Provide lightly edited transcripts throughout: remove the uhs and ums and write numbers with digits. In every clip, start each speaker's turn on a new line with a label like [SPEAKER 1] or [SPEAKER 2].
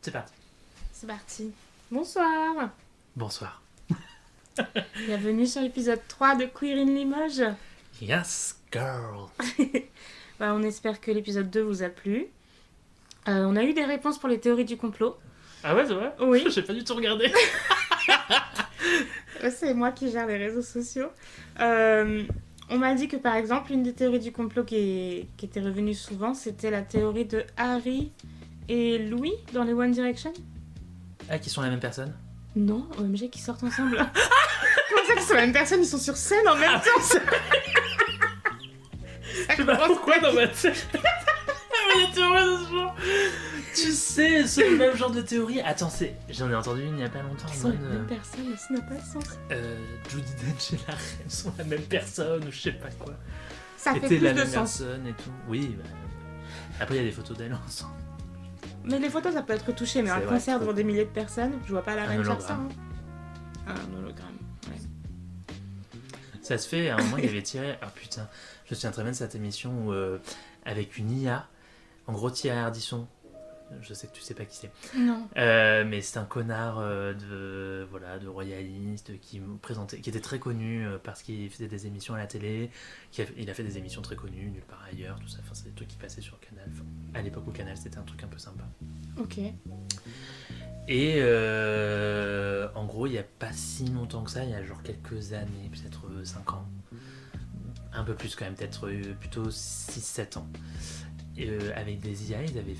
[SPEAKER 1] C'est parti.
[SPEAKER 2] C'est parti. Bonsoir.
[SPEAKER 1] Bonsoir.
[SPEAKER 2] Bienvenue sur l'épisode 3 de Queer in Limoges.
[SPEAKER 1] Yes, girl.
[SPEAKER 2] On espère que l'épisode 2 vous a plu. On a eu des réponses pour les théories du complot.
[SPEAKER 1] Ah ouais, c'est vrai?
[SPEAKER 2] Oui.
[SPEAKER 1] J'ai pas du tout regardé.
[SPEAKER 2] C'est moi qui gère les réseaux sociaux. On m'a dit que par exemple, une des théories du complot qui était revenue souvent, c'était la théorie de Harry et Louis dans les One Direction.
[SPEAKER 1] Ah, qui sont la même personne?
[SPEAKER 2] Non, OMG, qui sortent ensemble. Comment ça qu'ils sont la même personne? Ils sont sur scène en même temps.
[SPEAKER 1] Je sais pas pourquoi dans ma tête. Il y a théorie de ce genre. Tu sais, c'est le même genre de théorie. Attends, j'en ai entendu une il y a pas longtemps.
[SPEAKER 2] Ils sont la même personne, ça n'a pas de sens.
[SPEAKER 1] Judy Dench et la reine sont la même personne ou je sais pas quoi.
[SPEAKER 2] Ça fait
[SPEAKER 1] C'était
[SPEAKER 2] plus
[SPEAKER 1] la
[SPEAKER 2] de
[SPEAKER 1] même
[SPEAKER 2] sens.
[SPEAKER 1] personne et tout. Oui, bah... Après, il y a des photos d'elle ensemble.
[SPEAKER 2] Mais les photos, ça peut être touché, mais
[SPEAKER 1] C'est
[SPEAKER 2] un
[SPEAKER 1] vrai,
[SPEAKER 2] concert
[SPEAKER 1] c'est
[SPEAKER 2] devant des milliers de personnes, je vois pas la
[SPEAKER 1] Un
[SPEAKER 2] reine faire ça.
[SPEAKER 1] hologramme.
[SPEAKER 2] Un hologramme, ouais.
[SPEAKER 1] Ça se fait, à un moment, il y avait tiré... Ah putain, je me souviens très bien de cette émission où, avec une IA, en gros, Thierry Ardisson, je sais que tu sais pas qui c'est,
[SPEAKER 2] Non.
[SPEAKER 1] mais c'est un connard de royaliste qui était très connu parce qu'il faisait des émissions à la télé, il a fait des émissions très connues, nulle part ailleurs, tout ça, enfin, c'est des trucs qui passaient sur Canal. Enfin, à l'époque où Canal, c'était un truc un peu sympa.
[SPEAKER 2] Ok.
[SPEAKER 1] Et en gros, il n'y a pas si longtemps que ça, il y a genre quelques années, peut-être 5 ans, un peu plus quand même, peut-être plutôt 6-7 ans. Et, avec des IA, ils avaient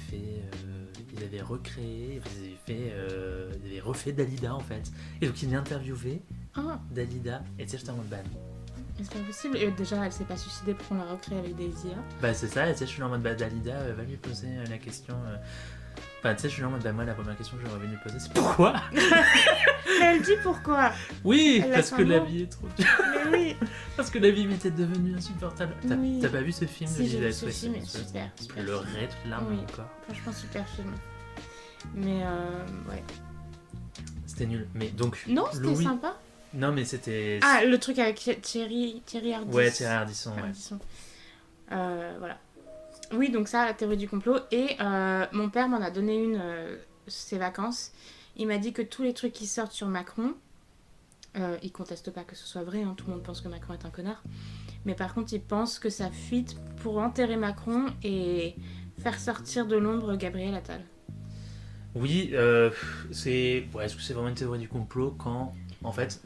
[SPEAKER 1] refait Dalida en fait. Et donc il interviewait
[SPEAKER 2] Ah,
[SPEAKER 1] Dalida, et tu sais, j'étais en mode ban.
[SPEAKER 2] mais c'est pas possible. Et déjà, elle s'est pas suicidée pour qu'on la recrée avec des IA.
[SPEAKER 1] Bah c'est ça, et tu sais, je suis là en mode Dalida, va lui poser la question. Enfin, tu sais, je suis là en mode moi, la première question que j'aurais voulu lui poser, c'est pourquoi?
[SPEAKER 2] Mais elle dit pourquoi.
[SPEAKER 1] Oui,
[SPEAKER 2] Elle a
[SPEAKER 1] parce
[SPEAKER 2] son
[SPEAKER 1] que la
[SPEAKER 2] nom.
[SPEAKER 1] vie est trop.
[SPEAKER 2] Mais oui.
[SPEAKER 1] Parce que la vie m'était devenue insupportable.
[SPEAKER 2] Oui.
[SPEAKER 1] T'as pas vu ce film?
[SPEAKER 2] Si, j'ai vu
[SPEAKER 1] Lisa
[SPEAKER 2] ce
[SPEAKER 1] Swain,
[SPEAKER 2] film,
[SPEAKER 1] c'est-
[SPEAKER 2] super.
[SPEAKER 1] Je
[SPEAKER 2] Super.
[SPEAKER 1] pleurais toute larme
[SPEAKER 2] Oui.
[SPEAKER 1] encore.
[SPEAKER 2] Franchement, super film. Mais ouais.
[SPEAKER 1] C'était nul. Mais donc,
[SPEAKER 2] Non, c'était
[SPEAKER 1] Louis...
[SPEAKER 2] sympa.
[SPEAKER 1] Non, mais c'était...
[SPEAKER 2] Ah, le truc avec Thierry Ardisson.
[SPEAKER 1] Ouais, Thierry Ardisson, ouais.
[SPEAKER 2] Ardisson. Voilà. Oui, donc ça, la théorie du complot. Et mon père m'en a donné une ses vacances. Il m'a dit que tous les trucs qui sortent sur Macron, il conteste pas que ce soit vrai, hein, tout le monde pense que Macron est un connard. Mais par contre, il pense que ça fuite pour enterrer Macron et faire sortir de l'ombre Gabriel Attal.
[SPEAKER 1] Oui, c'est... Ouais, est-ce que c'est vraiment une théorie du complot quand, en fait,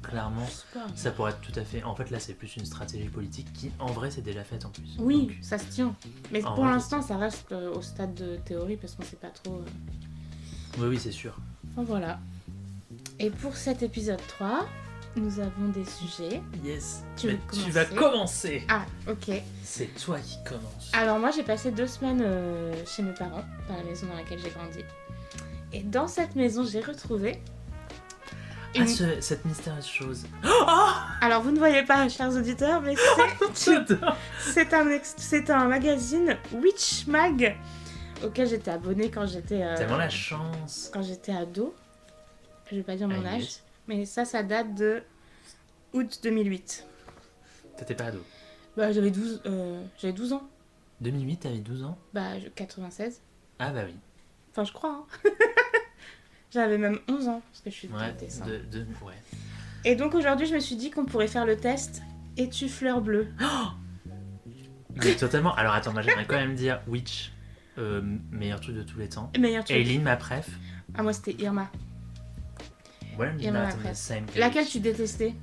[SPEAKER 1] clairement,
[SPEAKER 2] C'est pas-
[SPEAKER 1] ça pourrait être tout à fait... En fait, là, c'est plus une stratégie politique qui, en vrai, c'est déjà faite en plus.
[SPEAKER 2] Oui,
[SPEAKER 1] Donc,
[SPEAKER 2] ça se tient. Mais
[SPEAKER 1] En
[SPEAKER 2] pour
[SPEAKER 1] vrai,
[SPEAKER 2] l'instant, ça reste au stade de théorie parce qu'on sait pas trop...
[SPEAKER 1] oui, c'est sûr.
[SPEAKER 2] Enfin voilà. Et pour cet épisode 3, nous avons des sujets.
[SPEAKER 1] Yes.
[SPEAKER 2] Tu
[SPEAKER 1] Mais
[SPEAKER 2] veux
[SPEAKER 1] tu vas commencer.
[SPEAKER 2] Ah, ok.
[SPEAKER 1] C'est toi qui commence.
[SPEAKER 2] Alors moi, j'ai passé 2 semaines chez mes parents, dans la maison dans laquelle j'ai grandi. Et dans cette maison, j'ai retrouvé...
[SPEAKER 1] Cette mystérieuse chose.
[SPEAKER 2] Alors, vous ne voyez pas, chers auditeurs, mais
[SPEAKER 1] J'adore.
[SPEAKER 2] c'est un magazine Witch Mag auquel j'étais abonnée quand j'étais
[SPEAKER 1] Tellement la chance.
[SPEAKER 2] quand j'étais ado. Je vais pas dire mon
[SPEAKER 1] Ah,
[SPEAKER 2] âge,
[SPEAKER 1] yes.
[SPEAKER 2] mais ça date de août 2008.
[SPEAKER 1] T'étais pas ado.
[SPEAKER 2] Bah, j'avais 12 ans.
[SPEAKER 1] 2008, t'avais 12 ans?
[SPEAKER 2] 96.
[SPEAKER 1] Ah bah oui.
[SPEAKER 2] Enfin, je crois. Hein. J'avais même 11 ans, parce que je suis
[SPEAKER 1] Ouais,
[SPEAKER 2] de dessin.
[SPEAKER 1] ouais.
[SPEAKER 2] Et donc aujourd'hui, je me suis dit qu'on pourrait faire le test Es-tu fleur bleue?
[SPEAKER 1] Mais totalement. Alors attends, moi j'aimerais quand même dire Witch, meilleur truc de tous les temps.
[SPEAKER 2] Meilleur truc.
[SPEAKER 1] Aileen, ma préf.
[SPEAKER 2] Ah, moi, c'était Irma.
[SPEAKER 1] We're
[SPEAKER 2] Irma,
[SPEAKER 1] not
[SPEAKER 2] ma
[SPEAKER 1] on the
[SPEAKER 2] préf.
[SPEAKER 1] same page.
[SPEAKER 2] Laquelle tu détestais?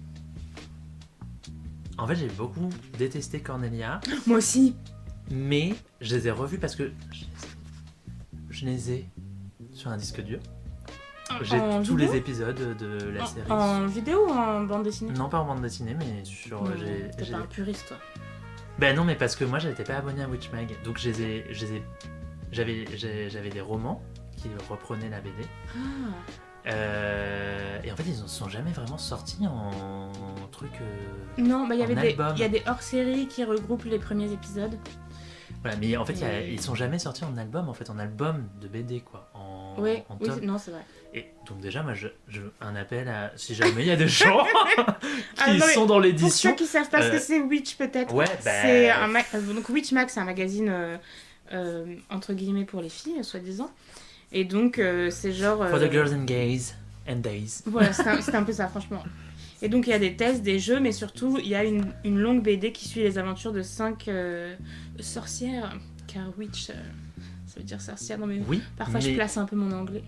[SPEAKER 1] En fait, j'ai beaucoup détesté Cornelia,
[SPEAKER 2] Moi aussi.
[SPEAKER 1] mais je les ai revus parce que je les ai sur un disque dur. J'ai
[SPEAKER 2] En
[SPEAKER 1] tous
[SPEAKER 2] vidéo
[SPEAKER 1] les épisodes de la série.
[SPEAKER 2] En vidéo ou en bande dessinée?
[SPEAKER 1] Non, pas en bande dessinée, mais sur.
[SPEAKER 2] Non, T'es pas un puriste, toi.
[SPEAKER 1] Ben non, mais parce que moi j'étais pas abonné à Witchmag, donc j'avais des romans qui reprenaient la BD.
[SPEAKER 2] Ah.
[SPEAKER 1] Et en fait, ils ne sont jamais vraiment sortis en truc.
[SPEAKER 2] Non, bah il y
[SPEAKER 1] En
[SPEAKER 2] avait
[SPEAKER 1] album.
[SPEAKER 2] il y a des hors-séries qui regroupent les premiers épisodes.
[SPEAKER 1] Voilà, mais en fait,
[SPEAKER 2] Et-
[SPEAKER 1] ils sont jamais sortis en album, en fait, en album de BD, quoi. En
[SPEAKER 2] Oui,
[SPEAKER 1] tome.
[SPEAKER 2] non, c'est vrai.
[SPEAKER 1] Et donc, déjà, moi, un appel à. Si jamais il y a des gens qui
[SPEAKER 2] Ah, non, mais
[SPEAKER 1] sont dans
[SPEAKER 2] Pour
[SPEAKER 1] l'édition.
[SPEAKER 2] ceux qui savent pas ce que
[SPEAKER 1] euh,
[SPEAKER 2] c'est Witch, peut-être.
[SPEAKER 1] Ouais, bah.
[SPEAKER 2] C'est donc Witch Mag, c'est un magazine entre guillemets pour les filles, soi-disant. Et donc, c'est genre...
[SPEAKER 1] For the girls and gays and days.
[SPEAKER 2] Voilà, c'est un peu ça, franchement. Et donc, il y a des tests, des jeux, mais surtout, il y a une longue BD qui suit les aventures de 5 sorcières. Car witch, ça veut dire sorcière. Non, mais
[SPEAKER 1] Oui,
[SPEAKER 2] parfois,
[SPEAKER 1] mais
[SPEAKER 2] je place un peu mon anglais.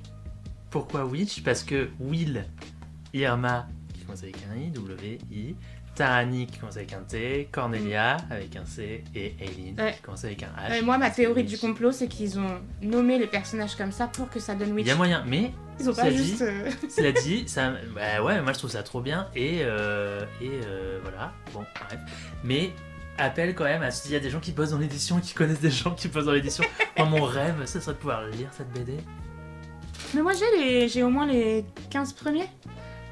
[SPEAKER 1] pourquoi witch? Parce que Will, Irma, qui commence avec un I, W-I, Tahani, qui commence avec un T, Cornelia, avec un C, et Aileen,
[SPEAKER 2] Ouais.
[SPEAKER 1] qui commence avec un H.
[SPEAKER 2] Moi, ma théorie
[SPEAKER 1] Witch.
[SPEAKER 2] du complot, c'est qu'ils ont nommé les personnages comme ça pour que ça donne
[SPEAKER 1] Il
[SPEAKER 2] witch.
[SPEAKER 1] y a moyen, mais
[SPEAKER 2] Ils ont pas
[SPEAKER 1] cela dit-
[SPEAKER 2] juste...
[SPEAKER 1] cela dit, ça, bah ouais, moi je trouve ça trop bien, et voilà, bon, bref. Mais appelle quand même à s'il y a des gens qui bossent dans l'édition et qui connaissent des gens qui bossent dans l'édition. Moi, mon rêve, ce serait de pouvoir lire cette BD.
[SPEAKER 2] Mais moi, j'ai au moins les 15 premiers.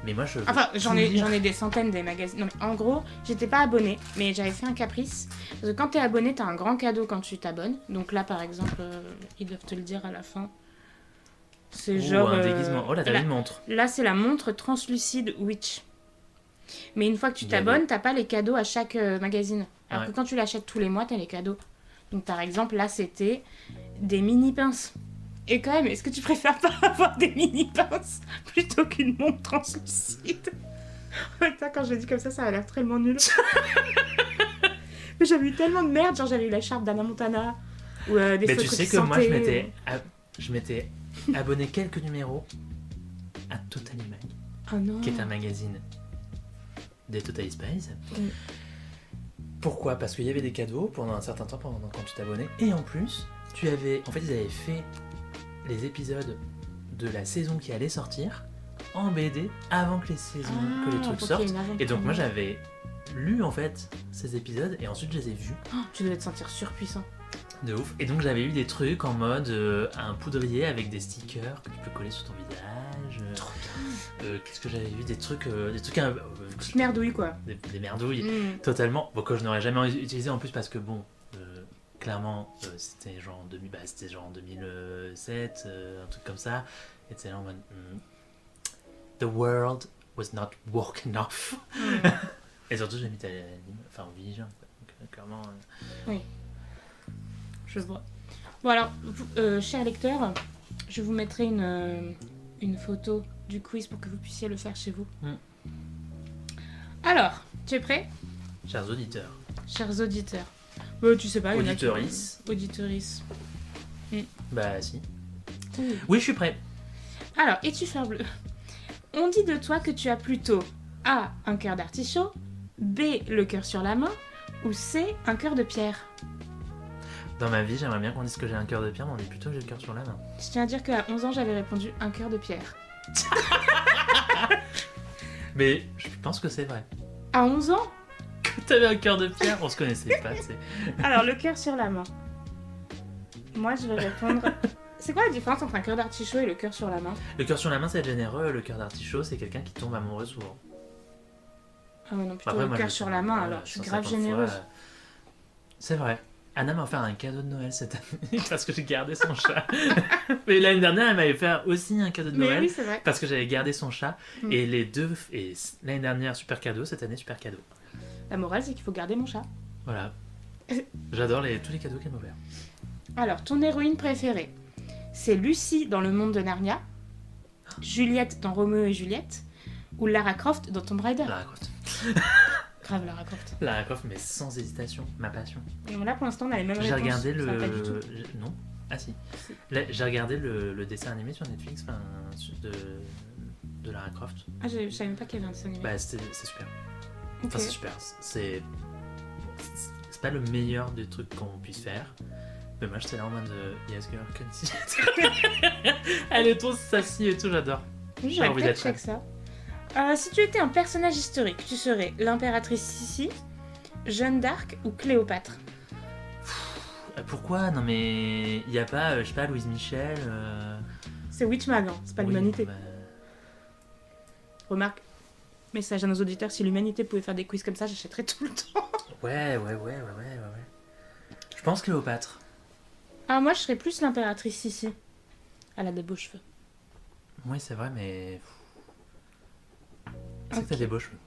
[SPEAKER 1] Mais moi, je veux
[SPEAKER 2] Enfin,
[SPEAKER 1] tout
[SPEAKER 2] j'en
[SPEAKER 1] lire.
[SPEAKER 2] ai des centaines des magazines. Non, mais en gros, j'étais pas abonnée, mais j'avais fait un caprice. Parce que quand t'es abonné, t'as un grand cadeau quand tu t'abonnes. Donc là, par exemple, ils doivent te le dire à la fin. C'est
[SPEAKER 1] Oh,
[SPEAKER 2] genre...
[SPEAKER 1] un déguisement. Oh là, t'as
[SPEAKER 2] là,
[SPEAKER 1] une montre.
[SPEAKER 2] là, c'est la montre translucide Witch. Mais une fois que tu
[SPEAKER 1] Il y avait-
[SPEAKER 2] t'abonnes, t'as pas les cadeaux à chaque magazine. Alors
[SPEAKER 1] Ouais.
[SPEAKER 2] que quand tu l'achètes tous les mois, t'as les cadeaux. Donc par exemple, là, c'était des mini-pinces. Et quand même, est-ce que tu préfères pas avoir des mini-pinces plutôt qu'une montre translucide? Putain, quand je le dis comme ça a l'air tellement nul. Mais j'avais eu tellement de merde, genre j'avais eu la charpe d'Anna Montana, ou des
[SPEAKER 1] Mais tu
[SPEAKER 2] feutres
[SPEAKER 1] sais
[SPEAKER 2] qui
[SPEAKER 1] que moi,
[SPEAKER 2] sentaient-
[SPEAKER 1] je m'étais abonné quelques numéros à Totally Mag,
[SPEAKER 2] Ah non.
[SPEAKER 1] qui est un magazine des Totally Spies.
[SPEAKER 2] Mm.
[SPEAKER 1] Pourquoi? Parce qu'il y avait des cadeaux pendant un certain temps quand tu t'abonnais. Et en plus, tu avais... En fait, ils avaient fait les épisodes de la saison qui allait sortir en BD avant que les saisons, que les trucs
[SPEAKER 2] pour qu'il y ait
[SPEAKER 1] sortent.
[SPEAKER 2] une avant-première.
[SPEAKER 1] Et donc moi, j'avais lu en fait ces épisodes et ensuite je les ai vus.
[SPEAKER 2] Oh, tu devais te sentir surpuissant.
[SPEAKER 1] De ouf. Et donc j'avais eu des trucs en mode un poudrier avec des stickers que tu peux coller sur ton visage.
[SPEAKER 2] Trop bien.
[SPEAKER 1] Qu'est-ce que j'avais vu? Des trucs
[SPEAKER 2] Petite merdouille, quoi.
[SPEAKER 1] des merdouilles.
[SPEAKER 2] Mm.
[SPEAKER 1] Totalement. Bon, que je n'aurais jamais utilisé en plus parce que bon, clairement, c'était genre en 2007, un truc comme ça. Et c'était là en mode The world was not woke enough.
[SPEAKER 2] Mm.
[SPEAKER 1] Et surtout, j'ai mis au Vision. Donc, clairement.
[SPEAKER 2] Je vois. Bon alors, chers lecteurs, je vous mettrai une photo du quiz pour que vous puissiez le faire chez vous.
[SPEAKER 1] Mm.
[SPEAKER 2] Alors, tu es prêt,
[SPEAKER 1] Chers auditeurs,
[SPEAKER 2] chers auditeurs? Tu sais pas, il y en a qui-
[SPEAKER 1] Auditorices.
[SPEAKER 2] Auditorices.
[SPEAKER 1] Bah si.
[SPEAKER 2] Oui.
[SPEAKER 1] Oui, je suis prêt.
[SPEAKER 2] Alors, es-tu fleur bleue? On dit de toi que tu as plutôt A, un cœur d'artichaut, B, le cœur sur la main, ou C, un cœur de pierre.
[SPEAKER 1] Dans ma vie, j'aimerais bien qu'on dise que j'ai un cœur de pierre, mais on dit plutôt que j'ai le cœur sur la main.
[SPEAKER 2] Je tiens à dire qu'à 11 ans, j'avais répondu un cœur de pierre.
[SPEAKER 1] Mais je pense que c'est vrai.
[SPEAKER 2] À 11 ans?
[SPEAKER 1] Que t'avais un cœur de pierre, on se connaissait pas, c'est...
[SPEAKER 2] Alors, le cœur sur la main. Moi, je vais répondre... C'est quoi la différence entre un cœur d'artichaut et le cœur sur la main?
[SPEAKER 1] Le cœur sur la main, c'est être généreux. Le cœur d'artichaut, c'est quelqu'un qui tombe amoureux souvent.
[SPEAKER 2] Ah ouais, non, plutôt
[SPEAKER 1] Après,
[SPEAKER 2] le
[SPEAKER 1] moi,
[SPEAKER 2] cœur
[SPEAKER 1] je-
[SPEAKER 2] sur la main, alors. Je suis grave généreuse.
[SPEAKER 1] C'est vrai. Anna m'a offert un cadeau de Noël cette année parce que j'ai gardé son chat. Mais l'année dernière, elle m'avait fait aussi un cadeau de
[SPEAKER 2] Mais
[SPEAKER 1] Noël
[SPEAKER 2] oui, c'est vrai.
[SPEAKER 1] parce que j'avais gardé son chat.
[SPEAKER 2] Mm.
[SPEAKER 1] Et les deux... Et l'année dernière, super cadeau. Cette année, super cadeau.
[SPEAKER 2] La morale, c'est qu'il faut garder mon chat.
[SPEAKER 1] Voilà. J'adore tous les cadeaux qu'elle m'a offert.
[SPEAKER 2] Alors, ton héroïne préférée, c'est Lucie dans Le Monde de Narnia, Juliette dans Roméo et Juliette, ou Lara Croft dans Tomb Raider.
[SPEAKER 1] Lara Croft.
[SPEAKER 2] Grave, Lara Croft.
[SPEAKER 1] Lara Croft, mais sans hésitation. Ma passion.
[SPEAKER 2] Et là, pour l'instant, on a les mêmes
[SPEAKER 1] J'ai
[SPEAKER 2] réponses.
[SPEAKER 1] regardé
[SPEAKER 2] Ça va pas du tout.
[SPEAKER 1] Non. Ah si.
[SPEAKER 2] Si.
[SPEAKER 1] Là, j'ai regardé le dessin animé sur Netflix de Lara Croft.
[SPEAKER 2] Ah, je savais même pas qu'il y avait un dessin animé.
[SPEAKER 1] Bah, c'est super.
[SPEAKER 2] Ok.
[SPEAKER 1] Enfin, c'est super. C'est pas le meilleur des trucs qu'on puisse faire. Mais moi, j'étais là en mode Yes Girl, can see it. Elle est trop sassy et tout, j'adore.
[SPEAKER 2] J'ai
[SPEAKER 1] envie
[SPEAKER 2] peut-être
[SPEAKER 1] d'être
[SPEAKER 2] check ça. Si tu étais un personnage historique, tu serais l'impératrice Sissi, Jeanne d'Arc ou Cléopâtre?
[SPEAKER 1] Pourquoi? Non, mais il y a pas, je sais pas, Louise Michel.
[SPEAKER 2] C'est Witchmag, hein, c'est pas
[SPEAKER 1] oui,
[SPEAKER 2] l'humanité.
[SPEAKER 1] bah,
[SPEAKER 2] Remarque, message à nos auditeurs, si l'humanité pouvait faire des quiz comme ça, j'achèterais tout le temps.
[SPEAKER 1] Ouais. Je pense Cléopâtre.
[SPEAKER 2] Ah, moi, je serais plus l'impératrice Sissi. Elle a des beaux cheveux.
[SPEAKER 1] Oui, c'est vrai, mais. C'est
[SPEAKER 2] Ok.
[SPEAKER 1] que t'as des beaux cheveux.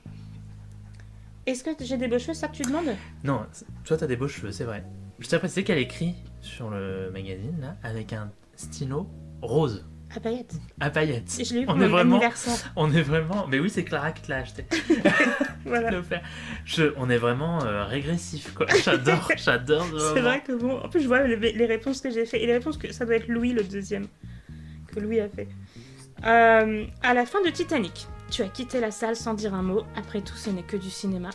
[SPEAKER 2] Est-ce que j'ai des beaux cheveux, ça que tu demandes?
[SPEAKER 1] Non, toi t'as des beaux cheveux, c'est vrai. Je t'ai précisé qu'elle écrit sur le magazine là avec un stylo Rose.
[SPEAKER 2] À paillettes.
[SPEAKER 1] À paillettes.
[SPEAKER 2] Et je l'ai eu pour
[SPEAKER 1] On est
[SPEAKER 2] mon
[SPEAKER 1] vraiment...
[SPEAKER 2] anniversaire.
[SPEAKER 1] On est vraiment... Mais oui, c'est Clara qui te l'a acheté.
[SPEAKER 2] Voilà.
[SPEAKER 1] On est vraiment régressif, quoi. J'adore.
[SPEAKER 2] C'est vrai que bon... En plus, je vois les réponses que j'ai fait. Et les réponses que ça doit être Louis, le deuxième. Que Louis a fait. À la fin de Titanic, tu as quitté la salle sans dire un mot. Après tout, ce n'est que du cinéma.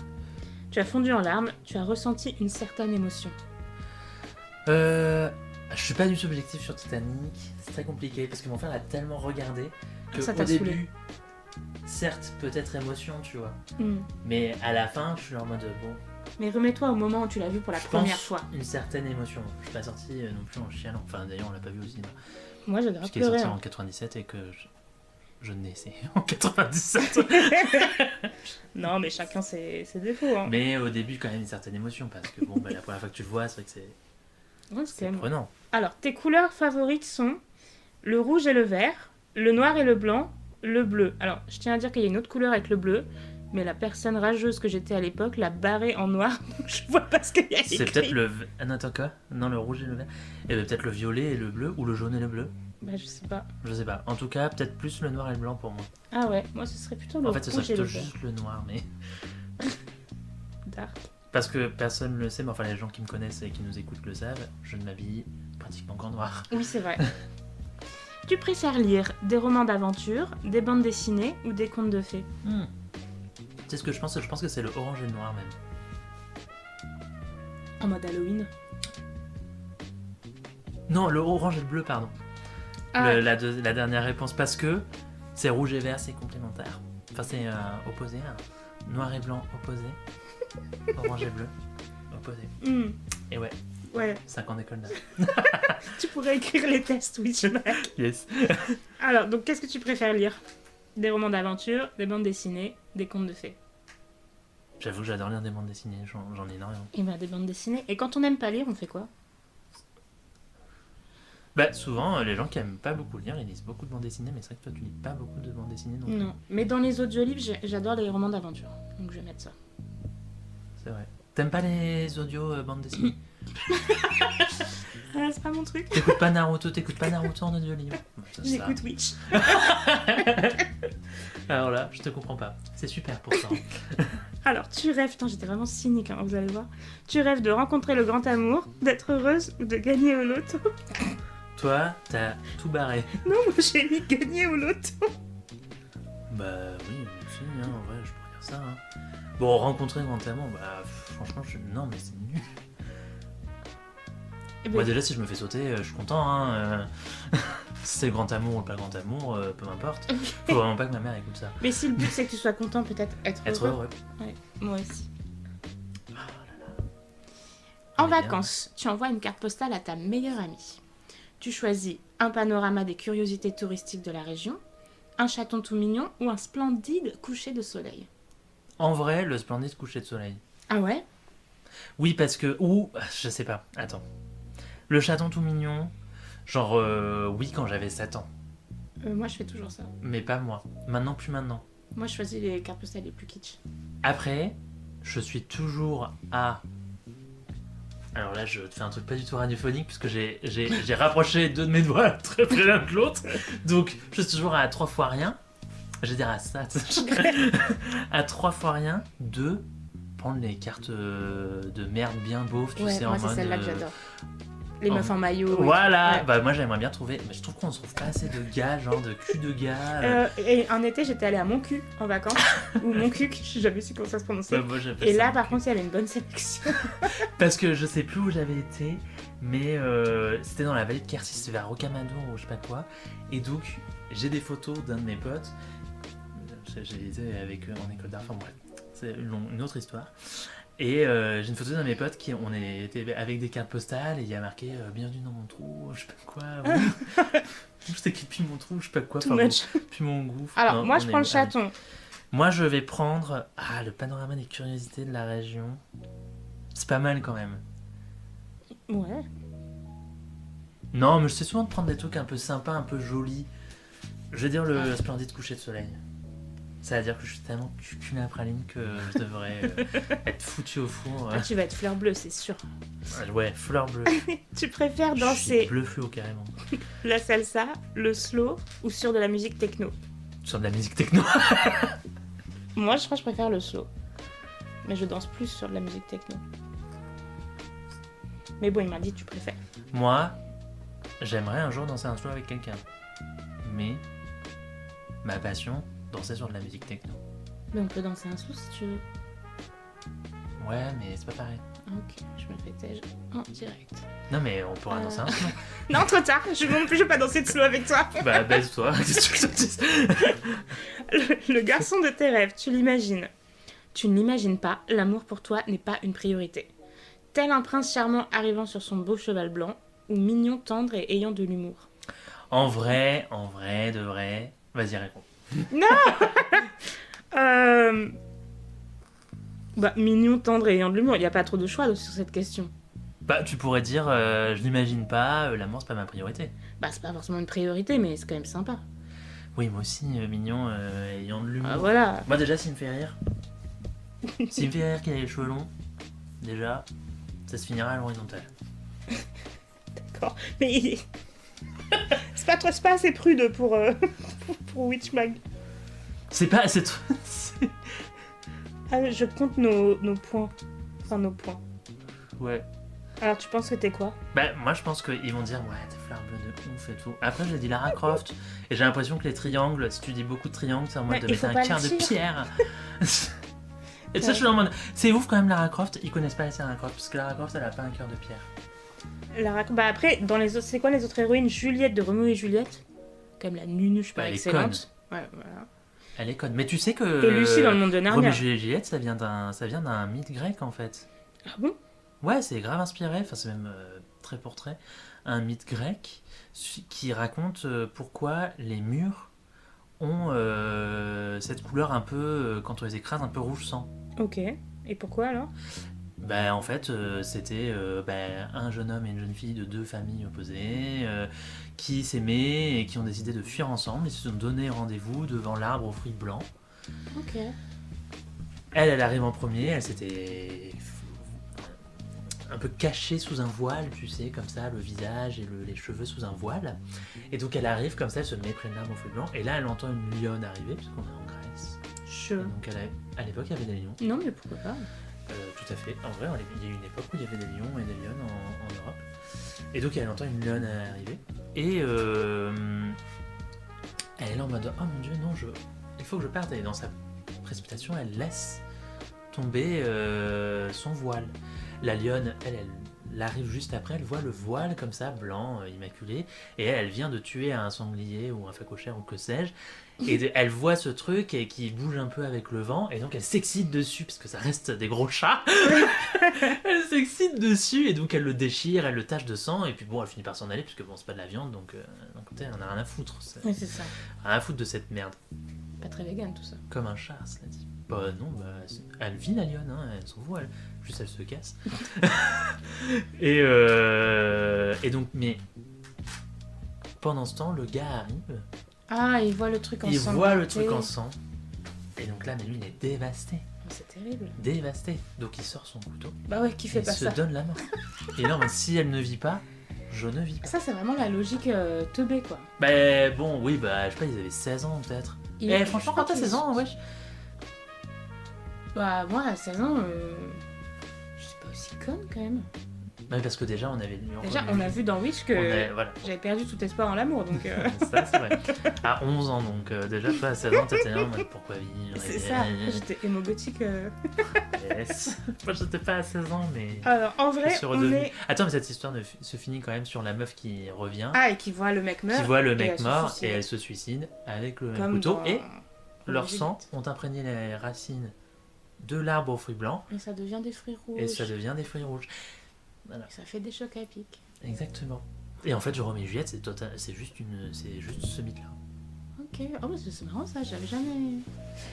[SPEAKER 2] Tu as fondu en larmes. Tu as ressenti une certaine émotion.
[SPEAKER 1] Je suis pas du tout objectif sur Titanic, c'est très compliqué parce que mon frère l'a tellement regardé que
[SPEAKER 2] Ça
[SPEAKER 1] au
[SPEAKER 2] t'a saoulé.
[SPEAKER 1] début, certes peut-être émotion, tu vois,
[SPEAKER 2] Hmm.
[SPEAKER 1] mais à la fin je suis en mode bon,
[SPEAKER 2] Mais remets-toi au moment où tu l'as vu pour la
[SPEAKER 1] je
[SPEAKER 2] première
[SPEAKER 1] pense
[SPEAKER 2] fois.
[SPEAKER 1] une certaine émotion. Je suis pas sorti non plus en chialant, enfin d'ailleurs on l'a pas vu au cinéma,
[SPEAKER 2] Moi, j'ai grave
[SPEAKER 1] puisqu'il est
[SPEAKER 2] pleuré.
[SPEAKER 1] sorti en 97 et que je naissais en 97.
[SPEAKER 2] Non, mais chacun ses défauts. Hein.
[SPEAKER 1] Mais au début quand même une certaine émotion parce que bon, la première fois que tu le vois c'est vrai que
[SPEAKER 2] Ouais,
[SPEAKER 1] c'est
[SPEAKER 2] c'est
[SPEAKER 1] prenant.
[SPEAKER 2] Alors, tes couleurs favorites sont le rouge et le vert, le noir et le blanc, le bleu. Alors, je tiens à dire qu'il y a une autre couleur avec le bleu, mais la personne rageuse que j'étais à l'époque l'a barré en noir, donc je vois pas ce qu'il y a écrit.
[SPEAKER 1] C'est peut-être le... Ah non, attends quoi ? Non, le rouge et le vert. Et peut-être le violet et le bleu, ou le jaune et le bleu.
[SPEAKER 2] Bah, je sais pas.
[SPEAKER 1] Je sais pas. En tout cas, peut-être plus le noir et le blanc pour moi.
[SPEAKER 2] Ah ouais, moi ce serait plutôt le
[SPEAKER 1] En fait, ce serait
[SPEAKER 2] rouge et le
[SPEAKER 1] plutôt
[SPEAKER 2] vert.
[SPEAKER 1] juste le noir, mais...
[SPEAKER 2] Dark.
[SPEAKER 1] Parce que personne ne le sait, mais enfin les gens qui me connaissent et qui nous écoutent le savent, je ne m'habille pratiquement qu'en noir.
[SPEAKER 2] Oui, c'est vrai. Tu préfères lire des romans d'aventure, des bandes dessinées ou des contes de fées?
[SPEAKER 1] C'est ce que je pense que c'est le orange et le noir même.
[SPEAKER 2] En mode Halloween.
[SPEAKER 1] Non, le orange et le bleu, pardon.
[SPEAKER 2] Ah,
[SPEAKER 1] La dernière réponse, parce que c'est rouge et vert, c'est complémentaire. Enfin, c'est opposé, hein. Noir et blanc, opposé. Orange et bleu, opposé. Et ouais,
[SPEAKER 2] ouais.
[SPEAKER 1] 5 ans d'école d'art.
[SPEAKER 2] Tu pourrais écrire les tests, oui, je l'ai.
[SPEAKER 1] Yes.
[SPEAKER 2] Alors, donc qu'est-ce que tu préfères lire? Des romans d'aventure, des bandes dessinées, des contes de fées?
[SPEAKER 1] J'avoue que j'adore lire des bandes dessinées, j'en ai énormément.
[SPEAKER 2] Et ben des bandes dessinées. Et quand on n'aime pas lire, on fait quoi?
[SPEAKER 1] Bah souvent, les gens qui aiment pas beaucoup lire, ils lisent beaucoup de bandes dessinées, mais c'est vrai que toi tu lis pas beaucoup de bandes dessinées non plus.
[SPEAKER 2] Non. Mais dans les audiolivres, j'adore les romans d'aventure. Donc je vais mettre ça.
[SPEAKER 1] C'est vrai. T'aimes pas les audios bandes dessinées?
[SPEAKER 2] Ah, c'est pas mon truc.
[SPEAKER 1] T'écoutes pas Naruto en audiolivre?
[SPEAKER 2] J'écoute Witch.
[SPEAKER 1] Alors là, je te comprends pas. C'est super pour ça.
[SPEAKER 2] Alors, tu rêves, putain, j'étais vraiment cynique, hein, vous allez voir. Tu rêves de rencontrer le grand amour, d'être heureuse ou de gagner au loto.
[SPEAKER 1] Toi, t'as tout barré.
[SPEAKER 2] Non, moi j'ai mis gagner au loto.
[SPEAKER 1] Bah oui, aussi, hein, en vrai, je pourrais dire ça. Hein. Bon, rencontrer un grand amour, bah franchement, non, mais c'est nul.
[SPEAKER 2] Eh ben,
[SPEAKER 1] Moi déjà, si je me fais sauter, je suis content. Hein, si c'est le grand amour ou pas le grand amour, peu m'importe. Faut vraiment pas que ma mère écoute ça.
[SPEAKER 2] mais si le but c'est que tu sois content, peut-être
[SPEAKER 1] Être heureux.
[SPEAKER 2] Ouais, moi aussi.
[SPEAKER 1] On
[SPEAKER 2] En
[SPEAKER 1] est bien.
[SPEAKER 2] vacances, tu envoies une carte postale à ta meilleure amie. Tu choisis un panorama des curiosités touristiques de la région, un chaton tout mignon ou un splendide coucher de soleil.
[SPEAKER 1] En vrai, le splendide coucher de soleil.
[SPEAKER 2] Ah ouais?
[SPEAKER 1] Oui, parce que... Ou... Je sais pas. Attends. Le chaton tout mignon, genre... oui, quand j'avais 7 ans.
[SPEAKER 2] Moi je fais toujours ça.
[SPEAKER 1] Mais pas moi. Maintenant, plus maintenant.
[SPEAKER 2] Moi je choisis les cartes postales les plus kitsch.
[SPEAKER 1] Après, je suis toujours à... Alors là, je te fais un truc pas du tout radiophonique, puisque j'ai rapproché 2 de mes doigts très près l'un de l'autre. Donc, je suis toujours à 3 fois rien. Je vais dire à ça. À 3 fois rien de prendre les cartes de merde bien beaufs, tu
[SPEAKER 2] Ouais,
[SPEAKER 1] sais,
[SPEAKER 2] moi
[SPEAKER 1] en
[SPEAKER 2] c'est
[SPEAKER 1] mode...
[SPEAKER 2] celle-là que j'adore. Les
[SPEAKER 1] en-
[SPEAKER 2] meufs en maillot. et
[SPEAKER 1] Voilà,
[SPEAKER 2] tout. Ouais.
[SPEAKER 1] bah moi j'aimerais bien trouver... Mais je trouve qu'on ne trouve pas assez de gars, genre de cul de gars.
[SPEAKER 2] Et en été, j'étais allée à Moncu en vacances, ou Moncuc, je sais jamais su comment ça se prononçait.
[SPEAKER 1] Bah, moi, j'appelle
[SPEAKER 2] Et
[SPEAKER 1] ça
[SPEAKER 2] là,
[SPEAKER 1] mon
[SPEAKER 2] par
[SPEAKER 1] cul.
[SPEAKER 2] contre, il y avait une bonne sélection.
[SPEAKER 1] Parce que je sais plus où j'avais été, mais c'était dans la vallée de Quercy, c'était vers Rocamadour ou je sais pas quoi. Et donc, j'ai des photos d'un de mes potes. J'ai été avec eux en école d'art, enfin bref, c'est une autre histoire. Et j'ai une photo d'un de mes potes on était avec des cartes postales et il y a marqué bienvenue dans mon trou, je sais pas quoi. Je sais qui depuis mon trou, je sais pas quoi.
[SPEAKER 2] Too
[SPEAKER 1] enfin,
[SPEAKER 2] much.
[SPEAKER 1] bon, puis mon gouffre.
[SPEAKER 2] Alors,
[SPEAKER 1] Non,
[SPEAKER 2] moi,
[SPEAKER 1] on
[SPEAKER 2] je
[SPEAKER 1] est-
[SPEAKER 2] prends le
[SPEAKER 1] ah,
[SPEAKER 2] chaton.
[SPEAKER 1] Moi, je vais prendre le panorama des curiosités de la région. C'est pas mal quand même.
[SPEAKER 2] Ouais.
[SPEAKER 1] Non, mais je sais souvent de prendre des trucs un peu sympas, un peu jolis. Je vais dire le splendide coucher de soleil. Ça veut dire que je suis tellement cul à praline que je devrais être foutu au four.
[SPEAKER 2] Ah, tu vas être fleur bleue, c'est sûr.
[SPEAKER 1] Ouais, fleur bleue.
[SPEAKER 2] Tu préfères
[SPEAKER 1] Je suis
[SPEAKER 2] danser
[SPEAKER 1] bleu fluo carrément.
[SPEAKER 2] la salsa, le slow ou sur de la musique techno?
[SPEAKER 1] Sur de la musique techno.
[SPEAKER 2] Moi, je crois que je préfère le slow. Mais je danse plus sur de la musique techno. Mais bon, il m'a dit tu préfères.
[SPEAKER 1] Moi, j'aimerais un jour danser un slow avec quelqu'un. Mais ma passion, danser sur de la musique techno.
[SPEAKER 2] Mais on peut danser un slow si tu veux.
[SPEAKER 1] Ouais, mais c'est pas pareil.
[SPEAKER 2] Ok, je me fais tège en direct.
[SPEAKER 1] Non, mais on pourra danser un slow.
[SPEAKER 2] Non, trop tard, je vais pas danser de slow avec toi.
[SPEAKER 1] Bah, baise-toi. Qu'est-ce que tu veux que je te dise?
[SPEAKER 2] Le garçon de tes rêves, tu l'imagines. Tu ne l'imagines pas, l'amour pour toi n'est pas une priorité. Tel un prince charmant arrivant sur son beau cheval blanc, ou mignon, tendre et ayant de l'humour.
[SPEAKER 1] En vrai, de vrai. Vas-y, réponds.
[SPEAKER 2] Bah, mignon, tendre et ayant de l'humour, il n'y a pas trop de choix sur cette question.
[SPEAKER 1] Bah, tu pourrais dire, je n'imagine pas, l'amour c'est pas ma priorité.
[SPEAKER 2] Bah, c'est pas forcément une priorité, mais c'est quand même sympa.
[SPEAKER 1] Oui, moi aussi, mignon, ayant de l'humour.
[SPEAKER 2] Ah, voilà.
[SPEAKER 1] Moi, déjà, s'il me fait rire. S'il me fait rire qu'il ait les cheveux longs, déjà, ça se finira à l'horizontale.
[SPEAKER 2] D'accord. Mais c'est pas assez prude pour Witchmag.
[SPEAKER 1] C'est pas.
[SPEAKER 2] Ah, je compte nos points. Enfin, nos points.
[SPEAKER 1] Ouais.
[SPEAKER 2] Alors, tu penses que t'es quoi?
[SPEAKER 1] Bah, moi, je pense qu'ils vont dire, ouais, t'es fleur bleue de ouf et tout. Après, j'ai dit Lara Croft. Et j'ai l'impression que les triangles, si tu dis beaucoup de triangles, c'est en mode de mettre un quart de pierre. Et ça, je suis en mode. C'est ouf quand même, Lara Croft. Ils connaissent pas assez Lara Croft. Parce que Lara Croft, elle a pas un cœur de pierre.
[SPEAKER 2] Bah, après, dans les autres, c'est quoi les autres héroïnes? Juliette de Roméo et Juliette. Comme la nunuche pas
[SPEAKER 1] Elle est
[SPEAKER 2] excellente. Ouais, voilà.
[SPEAKER 1] Elle est conne. Mais tu sais que.
[SPEAKER 2] Et Lucie dans le monde de Narnia.
[SPEAKER 1] Roméo et Juliette, ça vient d'un mythe grec en fait.
[SPEAKER 2] Ah bon?
[SPEAKER 1] Ouais, c'est grave inspiré, enfin c'est même trait pour trait, un mythe grec qui raconte pourquoi les murs ont cette couleur un peu, quand on les écrase, un peu rouge sang.
[SPEAKER 2] Ok. Et pourquoi alors?
[SPEAKER 1] Bah en fait, c'était un jeune homme et une jeune fille de deux familles opposées qui s'aimaient et qui ont décidé de fuir ensemble. Ils se sont donné rendez-vous devant l'arbre aux fruits blancs.
[SPEAKER 2] Ok.
[SPEAKER 1] Elle arrive en premier, elle s'était un peu cachée sous un voile, tu sais, comme ça, le visage et les cheveux sous un voile. Et donc elle arrive comme ça, elle se met près de l'arbre aux fruits blancs, et là elle entend une lionne arriver, puisqu'on est en Grèce. Et donc à l'époque, il y avait des lions.
[SPEAKER 2] Non, mais pourquoi pas?
[SPEAKER 1] Tout à fait. En vrai, il y a eu une époque où il y avait des lions et des lionnes en Europe. Et donc elle entend une lionne arriver. Et elle est là en mode oh mon dieu, non, il faut que je parte. Et dans sa précipitation, elle laisse tomber son voile. La lionne, elle arrive juste après, elle voit le voile comme ça, blanc, immaculé, et elle vient de tuer un sanglier ou un phacochère ou que sais-je, et elle voit ce truc et qui bouge un peu avec le vent, et donc elle s'excite dessus, parce que ça reste des gros chats. Elle s'excite dessus, et donc elle le déchire, elle le tache de sang, et puis bon, elle finit par s'en aller, puisque bon, c'est pas de la viande, donc d'un côté, on a rien à foutre.
[SPEAKER 2] Oui, c'est ça.
[SPEAKER 1] Rien à foutre de cette merde.
[SPEAKER 2] Pas très vegan tout ça.
[SPEAKER 1] Comme un chat, cela dit. Bah non, elle vit la lionne, hein, elle s'en fout, juste elle se casse. et donc, mais pendant ce temps, le gars arrive.
[SPEAKER 2] Ah, il voit le truc en sang.
[SPEAKER 1] Il voit le truc en sang. Et donc là, mais lui, il est dévasté.
[SPEAKER 2] C'est terrible.
[SPEAKER 1] Dévasté. Donc il sort son couteau.
[SPEAKER 2] Bah ouais, qui fait pas ça?
[SPEAKER 1] Il se donne la mort. Et là, si elle ne vit pas, je ne vis pas.
[SPEAKER 2] Ça, c'est vraiment la logique teubée, quoi.
[SPEAKER 1] Bah bon, oui, bah je sais pas, ils avaient 16 ans peut-être. Et franchement, quand t'as 16 ans, wesh.
[SPEAKER 2] Bah, moi, à 16 ans, je suis pas aussi conne quand même.
[SPEAKER 1] Oui, parce que déjà, on avait lu.
[SPEAKER 2] Déjà, on a vu dans Wish que
[SPEAKER 1] voilà.
[SPEAKER 2] j'avais perdu tout espoir en l'amour, donc.
[SPEAKER 1] Ça, c'est vrai. À 11 ans, donc déjà, toi, à 16 ans, t'étais là en mode pourquoi vivre?
[SPEAKER 2] C'est ça, j'étais émo gothique.
[SPEAKER 1] Yes. Moi, j'étais pas à 16 ans, mais.
[SPEAKER 2] Alors, en vrai, on est.
[SPEAKER 1] Attends, mais cette histoire se finit quand même sur la meuf qui revient.
[SPEAKER 2] Ah, et qui voit le mec mort.
[SPEAKER 1] Qui voit le mec mort et elle se suicide avec le couteau. Et leurs sangs ont imprégné les racines de l'arbre aux fruits blancs.
[SPEAKER 2] Et ça devient des fruits rouges.
[SPEAKER 1] Voilà.
[SPEAKER 2] Ça fait des chocs à pic.
[SPEAKER 1] Exactement. Et en fait, Roméo et Juliette, c'est juste ce mythe-là.
[SPEAKER 2] Ok. Oh, mais c'est marrant ça, j'avais jamais.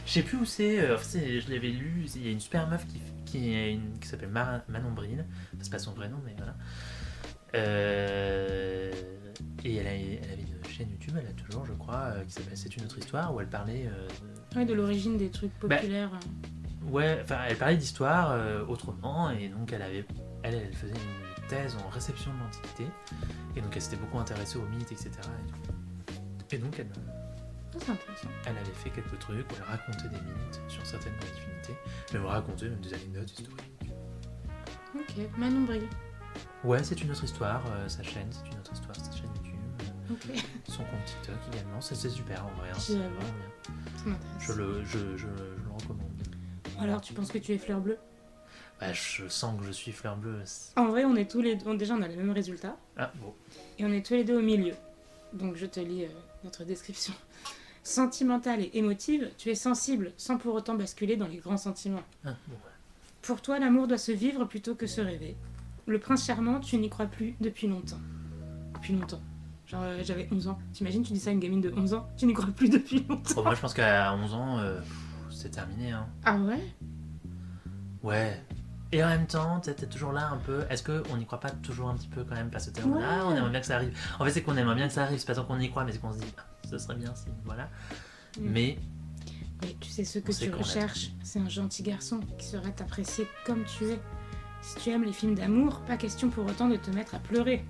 [SPEAKER 1] Je sais plus où c'est. Je l'avais lu. Il y a une super meuf qui s'appelle Manon Bril. C'est pas son vrai nom, mais voilà. Et elle avait une chaîne YouTube, elle a toujours, je crois, qui s'appelle C'est une autre histoire, où elle parlait...
[SPEAKER 2] Ouais, de l'origine des trucs populaires.
[SPEAKER 1] Ouais, enfin, elle parlait d'histoire autrement, et donc elle faisait une thèse en réception de l'Antiquité, et donc elle s'était beaucoup intéressée aux mythes, etc. Et donc
[SPEAKER 2] C'est intéressant.
[SPEAKER 1] elle avait fait quelques trucs où elle racontait des mythes sur certaines grandes divinités, mais elle racontait même des anecdotes historiques.
[SPEAKER 2] Ok, Manon Bril.
[SPEAKER 1] Ouais, c'est une autre histoire, sa chaîne, c'est une autre histoire, sa chaîne YouTube,
[SPEAKER 2] Ok,
[SPEAKER 1] son compte TikTok également, c'est super en vrai, hein,
[SPEAKER 2] Je
[SPEAKER 1] c'est
[SPEAKER 2] vais
[SPEAKER 1] vraiment
[SPEAKER 2] voir.
[SPEAKER 1] bien.
[SPEAKER 2] ça m'intéresse.
[SPEAKER 1] Je le recommande.
[SPEAKER 2] Alors, tu penses que tu es fleur bleue?
[SPEAKER 1] Bah, je sens que je suis fleur bleue.
[SPEAKER 2] En vrai, on est tous les deux. Déjà, on a le même résultat.
[SPEAKER 1] Ah bon.
[SPEAKER 2] Et on est tous les deux au milieu. Donc, je te lis notre description. Sentimentale et émotive, tu es sensible sans pour autant basculer dans les grands sentiments.
[SPEAKER 1] Ah, bon ouais.
[SPEAKER 2] Pour toi, l'amour doit se vivre plutôt que se rêver. Le prince charmant, tu n'y crois plus depuis longtemps. Depuis longtemps. Genre, j'avais 11 ans. T'imagines, tu dis ça à une gamine de 11 ans? Tu n'y crois plus depuis longtemps.
[SPEAKER 1] Oh, moi je pense qu'à 11 ans, c'est terminé. Hein.
[SPEAKER 2] Ah ouais?
[SPEAKER 1] Ouais. Et en même temps, t'es toujours là un peu. Est-ce qu'on n'y croit pas toujours un petit peu quand même? Parce que
[SPEAKER 2] Ouais.
[SPEAKER 1] on aimerait bien que ça arrive. En fait, c'est qu'on aimerait bien que ça arrive. C'est pas tant qu'on y croit, mais c'est qu'on se dit, ce serait bien si. Voilà. Mais
[SPEAKER 2] Mais tu sais ce que
[SPEAKER 1] On sait
[SPEAKER 2] tu
[SPEAKER 1] qu'on
[SPEAKER 2] recherches, c'est un gentil garçon qui saurait t'apprécier comme tu es. Si tu aimes les films d'amour, pas question pour autant de te mettre à pleurer.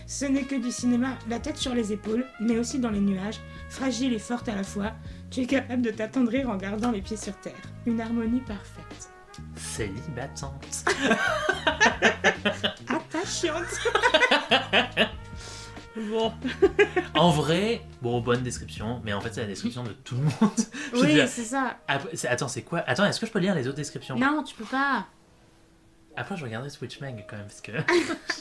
[SPEAKER 2] Ce n'est que du cinéma, la tête sur les épaules, mais aussi dans les nuages, fragile et forte à la fois, tu es capable de t'attendrir en gardant les pieds sur terre. Une harmonie parfaite.
[SPEAKER 1] célibatante.
[SPEAKER 2] Attachante. Bon.
[SPEAKER 1] En vrai, bon, bonne description, mais en fait, c'est la description de tout le monde. Je veux
[SPEAKER 2] Oui,
[SPEAKER 1] dire,
[SPEAKER 2] c'est ça.
[SPEAKER 1] attends, c'est quoi? Attends, est-ce que je peux lire les autres descriptions?
[SPEAKER 2] Non, tu peux pas.
[SPEAKER 1] Après, je regarderai Switch Mag quand même, parce que.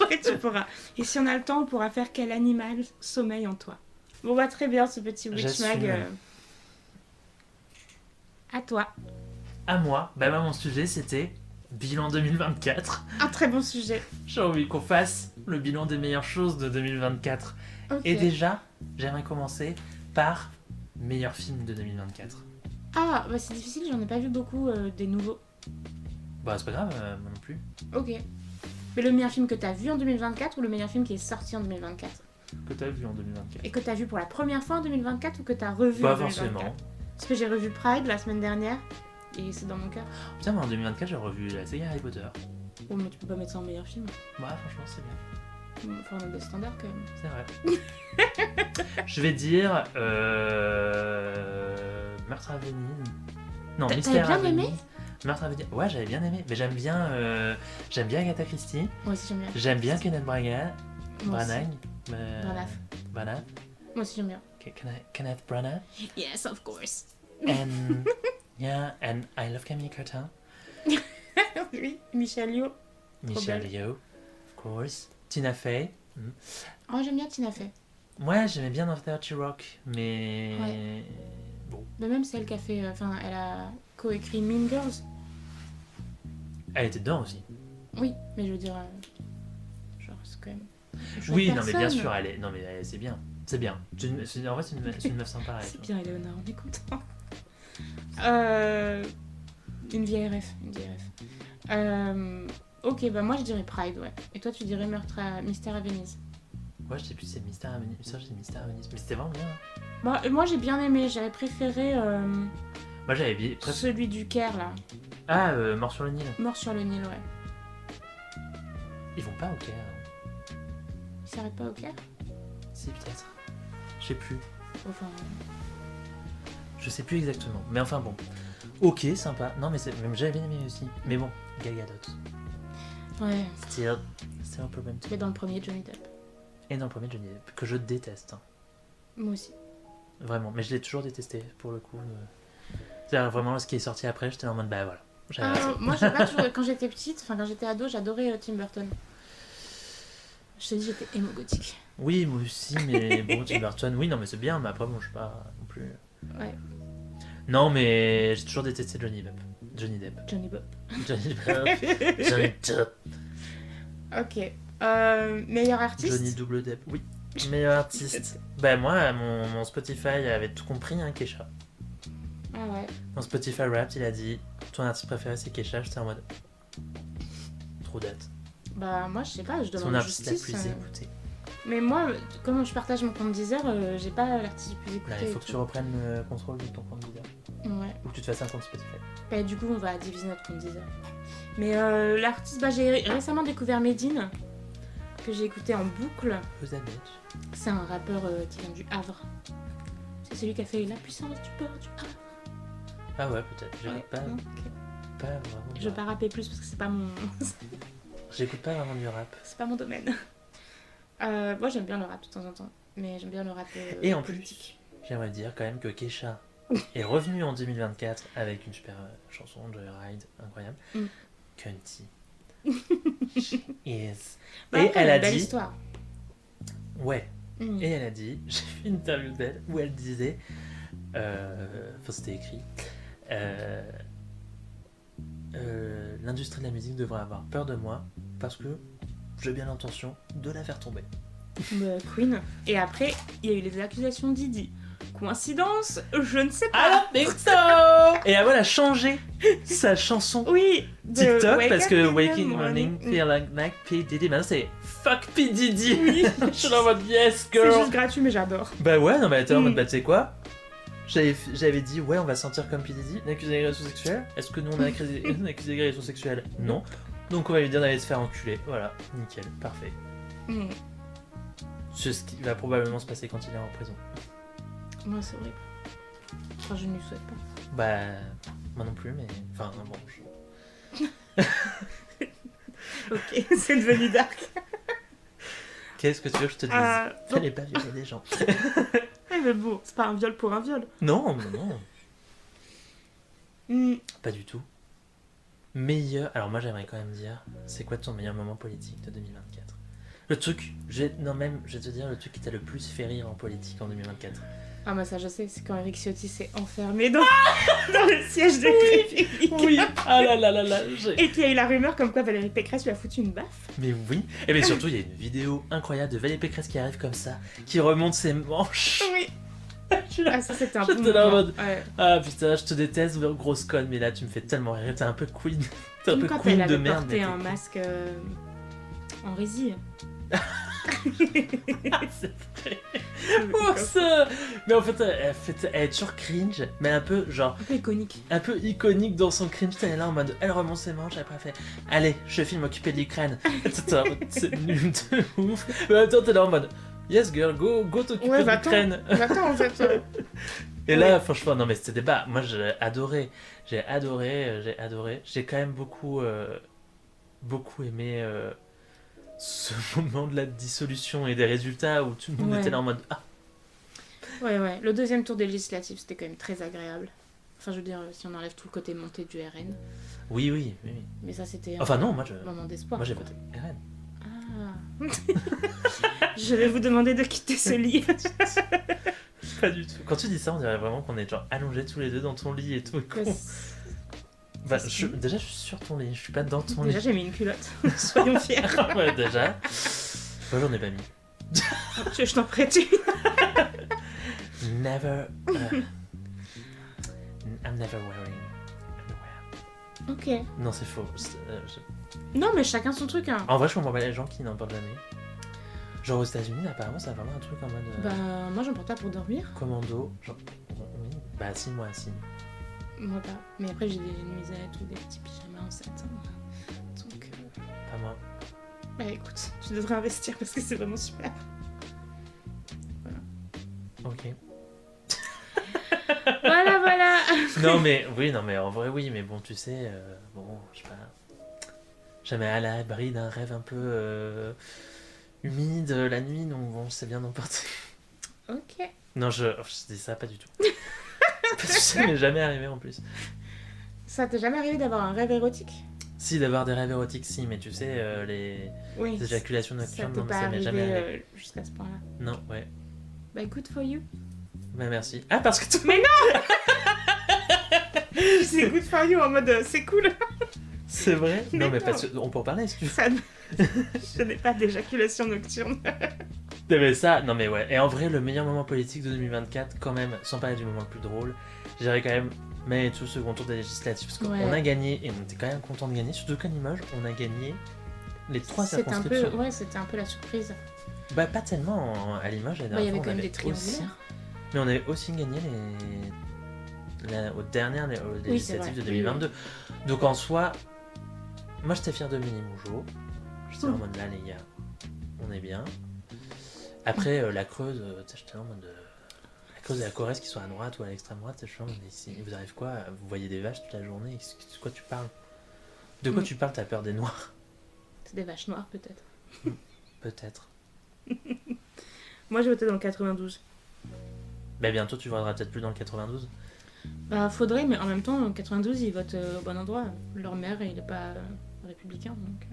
[SPEAKER 2] Oui, tu pourras. Et si on a le temps, on pourra faire quel animal sommeille en toi. Bon, bah très bien ce petit Witchmag.
[SPEAKER 1] J'assume.
[SPEAKER 2] À toi.
[SPEAKER 1] À moi, bah, mon sujet c'était bilan 2024.
[SPEAKER 2] Un très bon sujet.
[SPEAKER 1] J'ai envie qu'on fasse le bilan des meilleures choses de 2024.
[SPEAKER 2] Ok.
[SPEAKER 1] Et déjà, j'aimerais commencer par meilleur film de 2024.
[SPEAKER 2] Ah, bah c'est difficile, j'en ai pas vu beaucoup des nouveaux.
[SPEAKER 1] Bah, c'est pas grave, moi non plus.
[SPEAKER 2] Ok. Mais le meilleur film que t'as vu en 2024 ou le meilleur film qui est sorti en 2024?
[SPEAKER 1] Que t'as vu en 2024?
[SPEAKER 2] Et que t'as vu pour la première fois en 2024 ou que t'as revu
[SPEAKER 1] Pas
[SPEAKER 2] en 2024?
[SPEAKER 1] forcément.
[SPEAKER 2] Parce que j'ai revu Pride la semaine dernière et c'est dans mon cœur.
[SPEAKER 1] Putain, mais en 2024, j'ai revu la saga Harry Potter.
[SPEAKER 2] Oh, mais tu peux pas mettre ça en meilleur film.
[SPEAKER 1] Bah, franchement, c'est bien.
[SPEAKER 2] Enfin, on a des standards quand même.
[SPEAKER 1] C'est vrai. Je vais dire. Meurtre à Venise. Non,
[SPEAKER 2] T'avais
[SPEAKER 1] Mystère à
[SPEAKER 2] bien aimé
[SPEAKER 1] Venise. Meurtre à Venise. Ouais, j'avais bien aimé. Mais j'aime bien Agatha Christie.
[SPEAKER 2] Moi aussi j'aime bien.
[SPEAKER 1] J'aime bien Kenneth
[SPEAKER 2] Moi aussi.
[SPEAKER 1] Branagh.
[SPEAKER 2] Branagh. Moi aussi j'aime bien.
[SPEAKER 1] Kenneth Branagh.
[SPEAKER 2] Yes, of course.
[SPEAKER 1] And yeah, and I love Camille Cotin.
[SPEAKER 2] Oui, Michel Yeoh.
[SPEAKER 1] Michelle Yeoh, of course. Tina Fey.
[SPEAKER 2] Oh, j'aime bien Tina Fey.
[SPEAKER 1] Ouais, j'aimais bien dans 30 Rock, mais
[SPEAKER 2] Ouais.
[SPEAKER 1] bon,
[SPEAKER 2] Mais même c'est elle qui a fait. Enfin, elle a coécrit Mean Girls.
[SPEAKER 1] elle était dedans aussi.
[SPEAKER 2] Oui, mais je veux dire. Genre, c'est quand même. une chouette
[SPEAKER 1] Oui, non mais bien
[SPEAKER 2] personne.
[SPEAKER 1] sûr, c'est bien. C'est bien. En vrai, c'est une meuf sympa. elle,
[SPEAKER 2] C'est
[SPEAKER 1] tu vois.
[SPEAKER 2] bien, Eleonore, on est content. Une vieille ref. Ok, bah moi je dirais Pride, ouais. Et toi tu dirais Mystère à Venise.
[SPEAKER 1] Ouais, je sais plus si c'est Mystère à Venise. Ça, j'ai Mystère à Venise. Mais c'était vraiment bien. Hein.
[SPEAKER 2] Bah, moi j'ai bien aimé, j'avais préféré
[SPEAKER 1] Moi, j'avais bien.
[SPEAKER 2] celui du Caire là.
[SPEAKER 1] Ah, Mort sur le Nil.
[SPEAKER 2] Mort sur le Nil, ouais.
[SPEAKER 1] Ils vont pas au Caire. Hein.
[SPEAKER 2] Il s'arrête pas au Caire?
[SPEAKER 1] Si, peut-être. Je sais plus.
[SPEAKER 2] Enfin.
[SPEAKER 1] Je sais plus exactement. Mais enfin bon. Ok, sympa. Non, mais même j'avais bien aimé aussi. Mais bon, Gal Gadot.
[SPEAKER 2] Ouais.
[SPEAKER 1] Still a problem too.
[SPEAKER 2] Mais dans le premier, Johnny Depp.
[SPEAKER 1] Et dans le premier Johnny Depp, que je déteste. Hein.
[SPEAKER 2] Moi aussi.
[SPEAKER 1] Vraiment. Mais je l'ai toujours détesté, pour le coup. C'est-à-dire, vraiment, ce qui est sorti après, j'étais en mode, bah voilà. J'avais assez.
[SPEAKER 2] Moi j'ai pas toujours. Quand j'étais petite, enfin quand j'étais ado, j'adorais Tim Burton. Je te dis, j'étais émo gothique.
[SPEAKER 1] Oui, moi aussi, mais bon, Tim Burton, oui, non, mais c'est bien, mais après, bon, je sais pas non plus.
[SPEAKER 2] Ouais.
[SPEAKER 1] Non, mais j'ai toujours détesté Johnny Depp.
[SPEAKER 2] Johnny Depp.
[SPEAKER 1] Johnny Depp. Johnny Depp.
[SPEAKER 2] Ok. Meilleur artiste.
[SPEAKER 1] Johnny double Depp, oui. Meilleur artiste. Bah, moi, mon Spotify avait tout compris, hein, Kesha.
[SPEAKER 2] Ah ouais.
[SPEAKER 1] Mon Spotify Wrapped, il a dit ton artiste préféré, c'est Kesha. J'étais en mode. Trop date.
[SPEAKER 2] Bah moi je sais pas, je demande
[SPEAKER 1] Son artiste la
[SPEAKER 2] justice.
[SPEAKER 1] plus écoutée.
[SPEAKER 2] Mais moi, comme je partage mon compte Deezer, j'ai pas l'artiste le plus écouté.
[SPEAKER 1] Là, il faut
[SPEAKER 2] et
[SPEAKER 1] que
[SPEAKER 2] tout.
[SPEAKER 1] tu reprennes le contrôle de ton compte Deezer.
[SPEAKER 2] Ouais.
[SPEAKER 1] Ou que tu te fasses un compte Spotify.
[SPEAKER 2] Bah, du coup, on va diviser notre compte Deezer. Mais l'artiste, j'ai récemment découvert Medine, que j'ai écouté en boucle.
[SPEAKER 1] Who's that bitch?
[SPEAKER 2] C'est un rappeur qui vient du Havre. C'est celui qui a fait La puissance du port du Havre.
[SPEAKER 1] Ah ouais, peut-être. J'écoute
[SPEAKER 2] Ouais,
[SPEAKER 1] pas,
[SPEAKER 2] non, ok.
[SPEAKER 1] pas vraiment.
[SPEAKER 2] Je vais pas rapper plus parce que c'est pas mon,
[SPEAKER 1] J'écoute pas vraiment du rap.
[SPEAKER 2] c'est pas mon domaine. Moi, j'aime bien le rap de temps en temps, mais j'aime bien le rap
[SPEAKER 1] Et en
[SPEAKER 2] politique.
[SPEAKER 1] plus, j'aimerais dire quand même que Kesha est revenue en 2024 avec une super chanson, Joyride, incroyable.
[SPEAKER 2] Mm.
[SPEAKER 1] Cunty. She is.
[SPEAKER 2] Bah,
[SPEAKER 1] Et
[SPEAKER 2] après,
[SPEAKER 1] elle
[SPEAKER 2] a
[SPEAKER 1] a
[SPEAKER 2] une belle
[SPEAKER 1] dit.
[SPEAKER 2] histoire.
[SPEAKER 1] Ouais.
[SPEAKER 2] Mm.
[SPEAKER 1] Et elle a dit, j'ai fait une interview d'elle où elle disait, enfin c'était écrit, l'industrie de la musique devrait avoir peur de moi parce que j'ai bien l'intention de la faire tomber.
[SPEAKER 2] Queen. Et après, il y a eu les accusations de Didi. Coïncidence? Je ne sais
[SPEAKER 1] I
[SPEAKER 2] pas.
[SPEAKER 1] don't think so. Et elle a changé sa chanson
[SPEAKER 2] Oui, de
[SPEAKER 1] TikTok
[SPEAKER 2] Wake
[SPEAKER 1] parce
[SPEAKER 2] Up
[SPEAKER 1] que
[SPEAKER 2] in the
[SPEAKER 1] Waking Morning Feel like P. Diddy. Maintenant c'est Fuck P. Diddy.
[SPEAKER 2] Oui.
[SPEAKER 1] Je suis en mode yes
[SPEAKER 2] C'est
[SPEAKER 1] girl.
[SPEAKER 2] juste gratuit, mais j'adore.
[SPEAKER 1] Bah ouais, non mais attends, en mode
[SPEAKER 2] Mm.
[SPEAKER 1] bah tu sais quoi, j'avais dit ouais on va sentir comme P. Diddy, l'accusé d'agression sexuelle. Est-ce que nous on a accusé d'agression sexuelle? Non. Donc on va lui dire d'aller se faire enculer. Voilà, nickel, parfait.
[SPEAKER 2] Mm.
[SPEAKER 1] C'est ce qui va probablement se passer quand il est en prison.
[SPEAKER 2] Moi, c'est horrible. Enfin, je ne lui souhaite pas.
[SPEAKER 1] Bah moi non plus mais... Enfin bon...
[SPEAKER 2] Ok, c'est devenu dark.
[SPEAKER 1] Qu'est-ce que tu veux que je te dise?
[SPEAKER 2] Bon.
[SPEAKER 1] Fallait pas violer les gens.
[SPEAKER 2] Ouais, mais bon, c'est pas un viol pour un viol.
[SPEAKER 1] Non, non,
[SPEAKER 2] Mm.
[SPEAKER 1] pas du tout. Meilleur... Alors moi j'aimerais quand même dire, c'est quoi ton meilleur moment politique de 2024? Le truc, je vais te dire le truc qui t'a le plus fait rire en politique en 2024.
[SPEAKER 2] Ah, bah ça, je sais, c'est quand Eric Ciotti s'est enfermé dans le siège de République.
[SPEAKER 1] Oui, ah là là là là,
[SPEAKER 2] Et qu'il y a eu la rumeur comme quoi Valérie Pécresse lui a foutu une baffe.
[SPEAKER 1] Mais oui, et bien surtout il y a une vidéo incroyable de Valérie Pécresse qui arrive comme ça, qui remonte ses manches.
[SPEAKER 2] Oui.
[SPEAKER 1] Je suis là.
[SPEAKER 2] Ah, ça, c'était un
[SPEAKER 1] J'étais
[SPEAKER 2] bon
[SPEAKER 1] là en
[SPEAKER 2] moment.
[SPEAKER 1] mode,
[SPEAKER 2] Ouais.
[SPEAKER 1] Ah putain, je te déteste, grosse conne, mais là tu me fais tellement rire, t'es un peu queen. T'es un
[SPEAKER 2] Comme
[SPEAKER 1] peu
[SPEAKER 2] quand
[SPEAKER 1] queen
[SPEAKER 2] elle
[SPEAKER 1] de
[SPEAKER 2] avait
[SPEAKER 1] merde.
[SPEAKER 2] porté
[SPEAKER 1] mais
[SPEAKER 2] un
[SPEAKER 1] t'es
[SPEAKER 2] masque en résille.
[SPEAKER 1] Ah, c'est vrai. Oh, ça. Mais en fait, elle est toujours cringe, mais un peu genre,
[SPEAKER 2] Un peu iconique.
[SPEAKER 1] un peu iconique dans son cringe. Elle est là en mode, elle remonte ses manches, après elle fait, allez, je filme m'occuper de l'Ukraine. C'est nul de ouf. Mais en même temps, t'es là en mode, yes girl, go t'occuper
[SPEAKER 2] Ouais,
[SPEAKER 1] de
[SPEAKER 2] va-t'en.
[SPEAKER 1] l'Ukraine.
[SPEAKER 2] Attends, en fait.
[SPEAKER 1] Et là, franchement, non mais c'était débat. Moi, j'ai adoré. J'ai quand même beaucoup aimé ce moment de la dissolution et des résultats où tout le monde
[SPEAKER 2] Ouais.
[SPEAKER 1] était là en mode, ah.
[SPEAKER 2] Ouais. Le deuxième tour des législatives, c'était quand même très agréable. Enfin, je veux dire, si on enlève tout le côté montée du RN.
[SPEAKER 1] Oui.
[SPEAKER 2] Mais ça, c'était
[SPEAKER 1] Enfin
[SPEAKER 2] un
[SPEAKER 1] non,
[SPEAKER 2] moment d'espoir.
[SPEAKER 1] moi j'ai
[SPEAKER 2] quoi.
[SPEAKER 1] voté RN.
[SPEAKER 2] Ah. Je vais vous demander de quitter ce lit.
[SPEAKER 1] Pas du tout. Quand tu dis ça, on dirait vraiment qu'on est genre allongés tous les deux dans ton lit et tout.
[SPEAKER 2] Ouais,
[SPEAKER 1] Bah, déjà, je suis sur ton lit, je suis pas dans ton
[SPEAKER 2] Déjà,
[SPEAKER 1] lit.
[SPEAKER 2] j'ai mis une culotte. Soyons fiers.
[SPEAKER 1] Ouais, déjà. Moi, j'en ai pas mis.
[SPEAKER 2] Je t'en prête une.
[SPEAKER 1] Never. I'm never wearing underwear.
[SPEAKER 2] Ok.
[SPEAKER 1] Non, c'est faux.
[SPEAKER 2] Non, mais chacun son truc, hein.
[SPEAKER 1] En vrai, je comprends pas les gens qui n'en portent jamais. Genre aux États-Unis, apparemment, ça a vraiment un truc en mode
[SPEAKER 2] Bah, moi, j'en porte pas pour dormir.
[SPEAKER 1] commando. Genre, oui. Bah, si, moi, si.
[SPEAKER 2] Moi, pas. Mais après, j'ai des nuisettes ou des petits pyjamas en satin. Donc,
[SPEAKER 1] Pas moi.
[SPEAKER 2] bah, écoute, tu devrais investir parce que c'est vraiment super.
[SPEAKER 1] Ok.
[SPEAKER 2] Voilà.
[SPEAKER 1] Non, mais en vrai, oui, mais bon, tu sais, bon, je sais pas. Jamais à l'abri d'un rêve un peu humide la nuit, donc bon, c'est bien d'en porter.
[SPEAKER 2] Ok.
[SPEAKER 1] Non, je dis ça pas du tout. Parce que ça m'est jamais arrivé en plus.
[SPEAKER 2] Ça t'est jamais arrivé d'avoir un rêve érotique?
[SPEAKER 1] Si, d'avoir des rêves érotiques, si, mais tu sais, les
[SPEAKER 2] Oui.
[SPEAKER 1] éjaculations
[SPEAKER 2] Ça
[SPEAKER 1] nocturnes,
[SPEAKER 2] t'est
[SPEAKER 1] non, mais
[SPEAKER 2] pas
[SPEAKER 1] ça m'est jamais
[SPEAKER 2] arrivé
[SPEAKER 1] arrivé.
[SPEAKER 2] jusqu'à ce point-là.
[SPEAKER 1] Non, ouais.
[SPEAKER 2] Bah, good for you.
[SPEAKER 1] Bah, merci. Ah, parce que toi.
[SPEAKER 2] C'est good for you en mode c'est cool.
[SPEAKER 1] C'est vrai?
[SPEAKER 2] Mais
[SPEAKER 1] Non, mais
[SPEAKER 2] non.
[SPEAKER 1] parce que on peut en parler si tu veux.
[SPEAKER 2] Ça Je n'ai pas d'éjaculation nocturne.
[SPEAKER 1] Non, mais ça, non, mais ouais. Et en vrai, le meilleur moment politique de 2024, quand même, sans parler du moment le plus drôle, je dirais quand même, mais tout second tour des législatives, parce qu'on
[SPEAKER 2] Ouais.
[SPEAKER 1] a gagné, et on était quand même content de gagner, surtout qu'à Limoges, on a gagné les 3
[SPEAKER 2] C'était un
[SPEAKER 1] circonscriptions.
[SPEAKER 2] peu, ouais, c'était un peu la surprise.
[SPEAKER 1] Bah, pas tellement à Limoges. La
[SPEAKER 2] Bah, il y
[SPEAKER 1] dernière
[SPEAKER 2] avait
[SPEAKER 1] fois,
[SPEAKER 2] quand
[SPEAKER 1] on
[SPEAKER 2] même
[SPEAKER 1] avait
[SPEAKER 2] des triangulaires.
[SPEAKER 1] Mais on avait aussi gagné aux dernières
[SPEAKER 2] Oui, c'est
[SPEAKER 1] législatives
[SPEAKER 2] vrai.
[SPEAKER 1] de 2022. Donc en soi, moi j'étais fier de Mini Moujo. J'étais en mode là, les gars, on est bien. Après, la Creuse, j'étais en mode. La Creuse et la Corrèze qui sont à droite ou à l'extrême droite, je suis en mode, mais ici, vous arrivez quoi? Vous voyez des vaches toute la journée, de quoi tu parles? De quoi tu parles? T'as peur des noirs?
[SPEAKER 2] C'est des vaches noires, peut-être.
[SPEAKER 1] Peut-être.
[SPEAKER 2] Moi, j'ai voté dans le 92.
[SPEAKER 1] Bah, bientôt, tu voteras peut-être plus dans le 92.
[SPEAKER 2] Bah, faudrait, mais en même temps, en 92, ils votent au bon endroit. Leur maire, il est pas républicain, donc...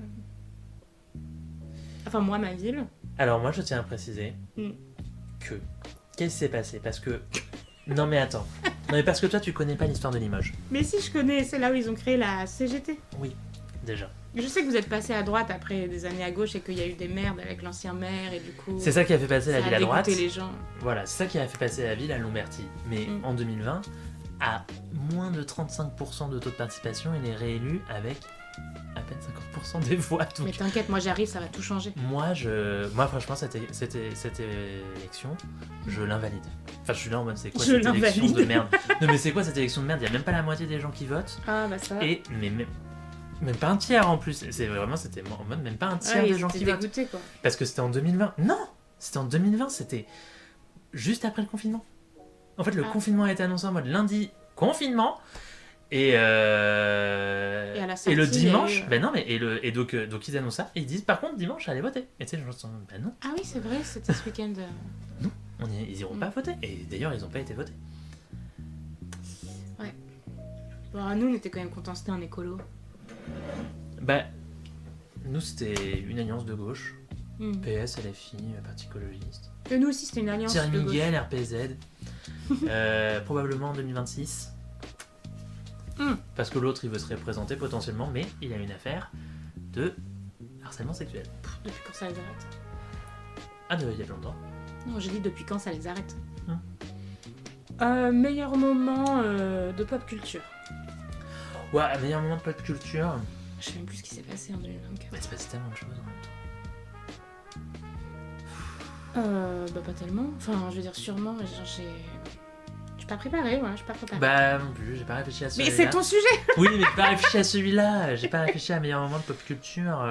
[SPEAKER 2] Enfin, moi, ma ville...
[SPEAKER 1] Alors, moi, je tiens à préciser que... Qu'est-ce qui s'est passé? Parce que... Non, mais attends. Non, mais parce que toi, tu connais pas l'histoire de Limoges.
[SPEAKER 2] Mais si, je connais, c'est là où ils ont créé la CGT.
[SPEAKER 1] Oui, déjà.
[SPEAKER 2] Je sais que vous êtes passé à droite après des années à gauche et qu'il y a eu des merdes avec l'ancien maire et du coup...
[SPEAKER 1] C'est ça qui a fait passer la ville à droite.
[SPEAKER 2] les gens.
[SPEAKER 1] Voilà, c'est ça qui a fait passer la ville à Lamberty. Mais en 2020, à moins de 35% de taux de participation, il est réélu avec à peine 50% des voix. Donc...
[SPEAKER 2] Mais t'inquiète, moi j'arrive, ça va tout changer.
[SPEAKER 1] Moi franchement, cette élection, je l'invalide. Enfin, je suis là en mode, c'est quoi cette élection de merde? Non, mais c'est quoi cette élection de merde? Il n'y a même pas la moitié des gens qui votent.
[SPEAKER 2] Ah, bah ça.
[SPEAKER 1] Et, mais même pas un tiers en plus. C'était en mode, même pas un tiers des gens qui votent.
[SPEAKER 2] Quoi.
[SPEAKER 1] Parce que c'était en 2020. Non! C'était en 2020, c'était juste après le confinement. En fait, le confinement a été annoncé en mode lundi, confinement. Et le dimanche, ben non, mais donc ils annoncent ça et ils disent par contre dimanche allez voter. Et tu sais, les gens sont ben non.
[SPEAKER 2] Ah oui, c'est vrai, c'était ce week-end.
[SPEAKER 1] Non, ils iront pas voter. Et d'ailleurs, ils ont pas été votés.
[SPEAKER 2] Ouais. Bon, nous, on était quand même contents, c'était un écolo.
[SPEAKER 1] Bah, nous, c'était une alliance de gauche. PS, LFI, Parti écologiste.
[SPEAKER 2] Et nous aussi, c'était une alliance
[SPEAKER 1] Thierry
[SPEAKER 2] de
[SPEAKER 1] Miguel,
[SPEAKER 2] gauche.
[SPEAKER 1] RPZ. Probablement en 2026. Parce que l'autre, il veut se représenter potentiellement, mais il a une affaire de harcèlement sexuel.
[SPEAKER 2] Depuis quand ça les arrête?
[SPEAKER 1] Ah, il y a longtemps.
[SPEAKER 2] Non, j'ai dit depuis quand ça les arrête. Meilleur moment de pop culture.
[SPEAKER 1] Ouais, meilleur moment de pop culture.
[SPEAKER 2] Je sais même plus ce qui s'est passé en 2024.
[SPEAKER 1] Mais il se passe tellement de choses en
[SPEAKER 2] même temps. Bah pas tellement. Enfin, je veux dire sûrement, mais genre j'ai... Je suis pas préparée, voilà, je suis pas préparée.
[SPEAKER 1] Bah non plus, j'ai pas réfléchi à celui-là.
[SPEAKER 2] Mais c'est ton sujet.
[SPEAKER 1] Oui, mais j'ai pas réfléchi à celui-là. J'ai pas réfléchi à meilleur moment de pop culture.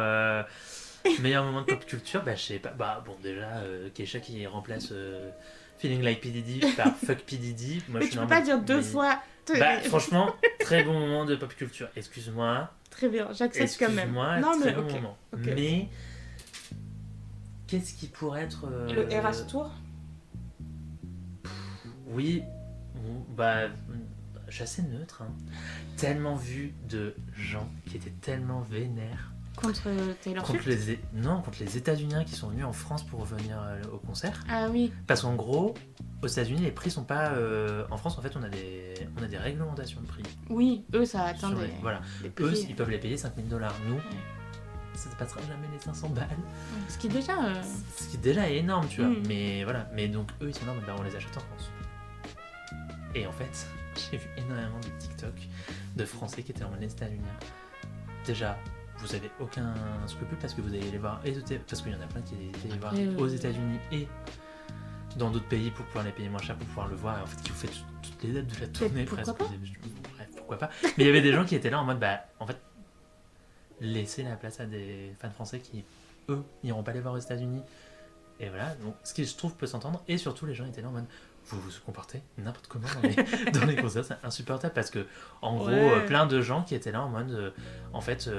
[SPEAKER 1] Meilleur moment de pop culture, bah je sais pas. Bah bon, déjà, Keisha qui remplace Feeling Like P. Diddy par Fuck P. Diddy. Moi,
[SPEAKER 2] mais tu peux pas dire deux fois.
[SPEAKER 1] Bah franchement, très bon moment de pop culture. Excuse-moi.
[SPEAKER 2] Très bien, j'accepte quand même.
[SPEAKER 1] Excuse-moi,
[SPEAKER 2] non,
[SPEAKER 1] très
[SPEAKER 2] mais
[SPEAKER 1] bon moment. Okay. Mais qu'est-ce qui pourrait être...
[SPEAKER 2] Le Eras Tour.
[SPEAKER 1] Oui, bah, je suis assez neutre. Hein. Tellement vu de gens qui étaient tellement vénères.
[SPEAKER 2] Contre Taylor Swift.
[SPEAKER 1] Non, contre les États-Unis qui sont venus en France pour venir au concert.
[SPEAKER 2] Ah oui.
[SPEAKER 1] Parce qu'en gros, aux États-Unis, les prix sont pas... En France, en fait, on a des réglementations de prix.
[SPEAKER 2] Oui, eux, ça atteint des...
[SPEAKER 1] Voilà.
[SPEAKER 2] Des prix.
[SPEAKER 1] Eux, ils peuvent les payer 5 000 $. Nous, ça ne passera jamais les 500 balles.
[SPEAKER 2] Ce qui est déjà...
[SPEAKER 1] Ce qui est déjà énorme, tu vois. Mais voilà. Mais donc, eux, ils sont là, bah, on les achète en France. Et en fait, j'ai vu énormément de TikTok de Français qui étaient en mode les États-Unis. Déjà, vous avez aucun scrupule parce que vous allez les voir, parce qu'il y en a plein qui étaient les voir aux États-Unis et dans d'autres pays pour pouvoir les payer moins cher, pour pouvoir le voir. Et en fait, qui vous fait toutes les dates de la tournée presque. Bref, pourquoi pas. Mais il y avait des gens qui étaient là en mode, bah, en fait, laisser la place à des fans français qui, eux, n'iront pas les voir aux États-Unis. Et voilà, donc ce qui je trouve peut s'entendre. Et surtout, les gens étaient là en mode, vous vous comportez n'importe comment dans les concerts, c'est insupportable parce que en gros plein de gens qui étaient là en mode en fait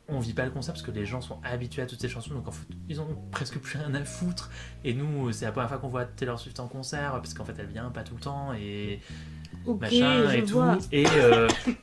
[SPEAKER 1] on vit pas le concert parce que les gens sont habitués à toutes ces chansons, donc en fait ils ont presque plus rien à foutre, et nous c'est la première fois qu'on voit Taylor Swift en concert parce qu'en fait elle vient pas tout le temps et machin et tout,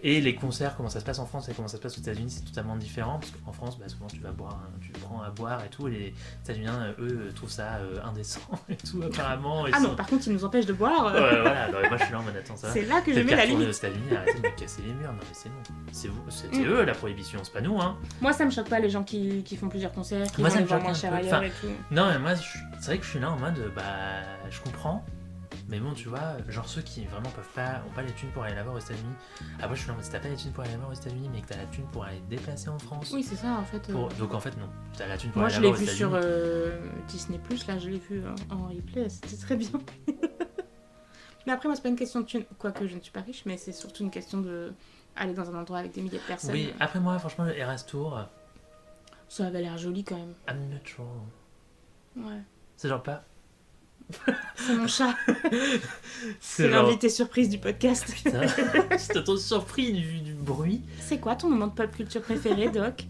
[SPEAKER 1] et les concerts, comment ça se passe en France et comment ça se passe aux États-Unis, c'est totalement différent parce qu'en France souvent tu prends à boire et tout, et les États-Unis eux trouvent ça indécent et tout apparemment. Et
[SPEAKER 2] non, par contre ils nous empêchent de boire.
[SPEAKER 1] Voilà, alors, moi je suis là en mode attends, ça
[SPEAKER 2] c'est là que je mets la limite.
[SPEAKER 1] aux États-Unis, arrêtez de me casser les murs, non mais c'est bon, c'était eux la prohibition, c'est pas nous hein.
[SPEAKER 2] Moi ça me choque pas les gens qui font plusieurs concerts, qui vont moins cher ailleurs et tout.
[SPEAKER 1] Non mais moi c'est vrai que je suis là en mode bah je comprends, Mais bon, tu vois, genre ceux qui vraiment ont pas les thunes pour aller la voir aux États-Unis. Après, je suis là, mais si t'as pas les thunes pour aller la voir aux États-Unis, mais que t'as la thune pour aller te déplacer en France.
[SPEAKER 2] Oui, c'est ça en fait.
[SPEAKER 1] Donc en fait, non. T'as la thune pour
[SPEAKER 2] Moi,
[SPEAKER 1] aller
[SPEAKER 2] je
[SPEAKER 1] la
[SPEAKER 2] l'ai
[SPEAKER 1] voir aux
[SPEAKER 2] vu
[SPEAKER 1] États-Unis.
[SPEAKER 2] sur Disney+, là, je l'ai vu en replay, c'était très bien. Mais après, moi, c'est pas une question de thune, quoique je ne suis pas riche, mais c'est surtout une question de aller dans un endroit avec des milliers de personnes.
[SPEAKER 1] Oui, après moi, franchement, le Eras Tour,
[SPEAKER 2] Ça avait l'air joli quand même.
[SPEAKER 1] I'm not sure.
[SPEAKER 2] Ouais.
[SPEAKER 1] C'est genre pas.
[SPEAKER 2] C'est mon chat. C'est
[SPEAKER 1] genre...
[SPEAKER 2] l'invité surprise du podcast.
[SPEAKER 1] Putain, j'étais trop surpris du bruit.
[SPEAKER 2] C'est quoi ton moment de pop culture préféré, Doc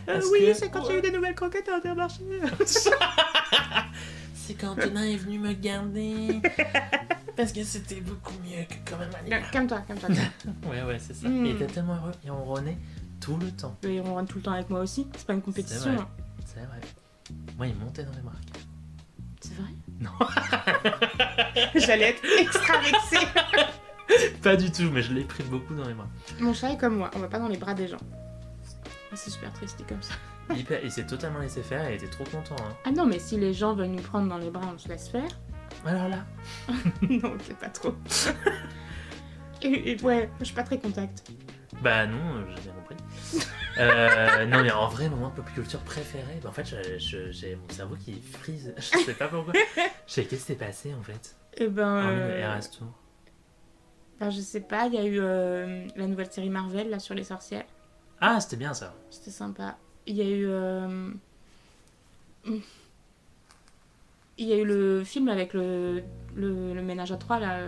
[SPEAKER 1] Parce
[SPEAKER 2] Oui,
[SPEAKER 1] que-
[SPEAKER 2] c'est quand il y a eu des nouvelles croquettes à Intermarché.
[SPEAKER 1] C'est quand Antonin est venu me garder. Parce que c'était beaucoup mieux que quand même aller.
[SPEAKER 2] Calme-toi.
[SPEAKER 1] Ouais, c'est ça.
[SPEAKER 2] Mm.
[SPEAKER 1] Il était tellement heureux et on renaît tout le temps.
[SPEAKER 2] Et on rentre tout le temps avec moi aussi, c'est pas une compétition.
[SPEAKER 1] C'est vrai.
[SPEAKER 2] Hein.
[SPEAKER 1] C'est vrai. Moi, il montait dans les marques.
[SPEAKER 2] C'est vrai
[SPEAKER 1] Non.
[SPEAKER 2] J'allais être extra vexée.
[SPEAKER 1] Pas du tout, mais je l'ai pris beaucoup dans les bras.
[SPEAKER 2] Mon chat est comme moi, on va pas dans les bras des gens. Ah, c'est super triste, il est comme ça.
[SPEAKER 1] Il s'est totalement laissé faire et il était trop content. Hein.
[SPEAKER 2] Ah non, mais si les gens veulent nous prendre dans les bras, on se laisse faire.
[SPEAKER 1] Alors là.
[SPEAKER 2] Non, c'est pas trop. et ouais, je suis pas très contact.
[SPEAKER 1] Bah non, j'ai bien compris. Non mais en vrai, moment de pop culture préféré, bah en fait j'ai mon cerveau qui frise, je sais pas pourquoi. Je sais qu'est-ce qui s'est passé en fait.
[SPEAKER 2] Et
[SPEAKER 1] Hormis le
[SPEAKER 2] ben.
[SPEAKER 1] Eras Tour.
[SPEAKER 2] Ben, je sais pas, il y a eu la nouvelle série Marvel là sur les sorcières.
[SPEAKER 1] Ah c'était bien ça.
[SPEAKER 2] C'était sympa. Il y a eu. Il y a eu le film avec le ménage à trois là.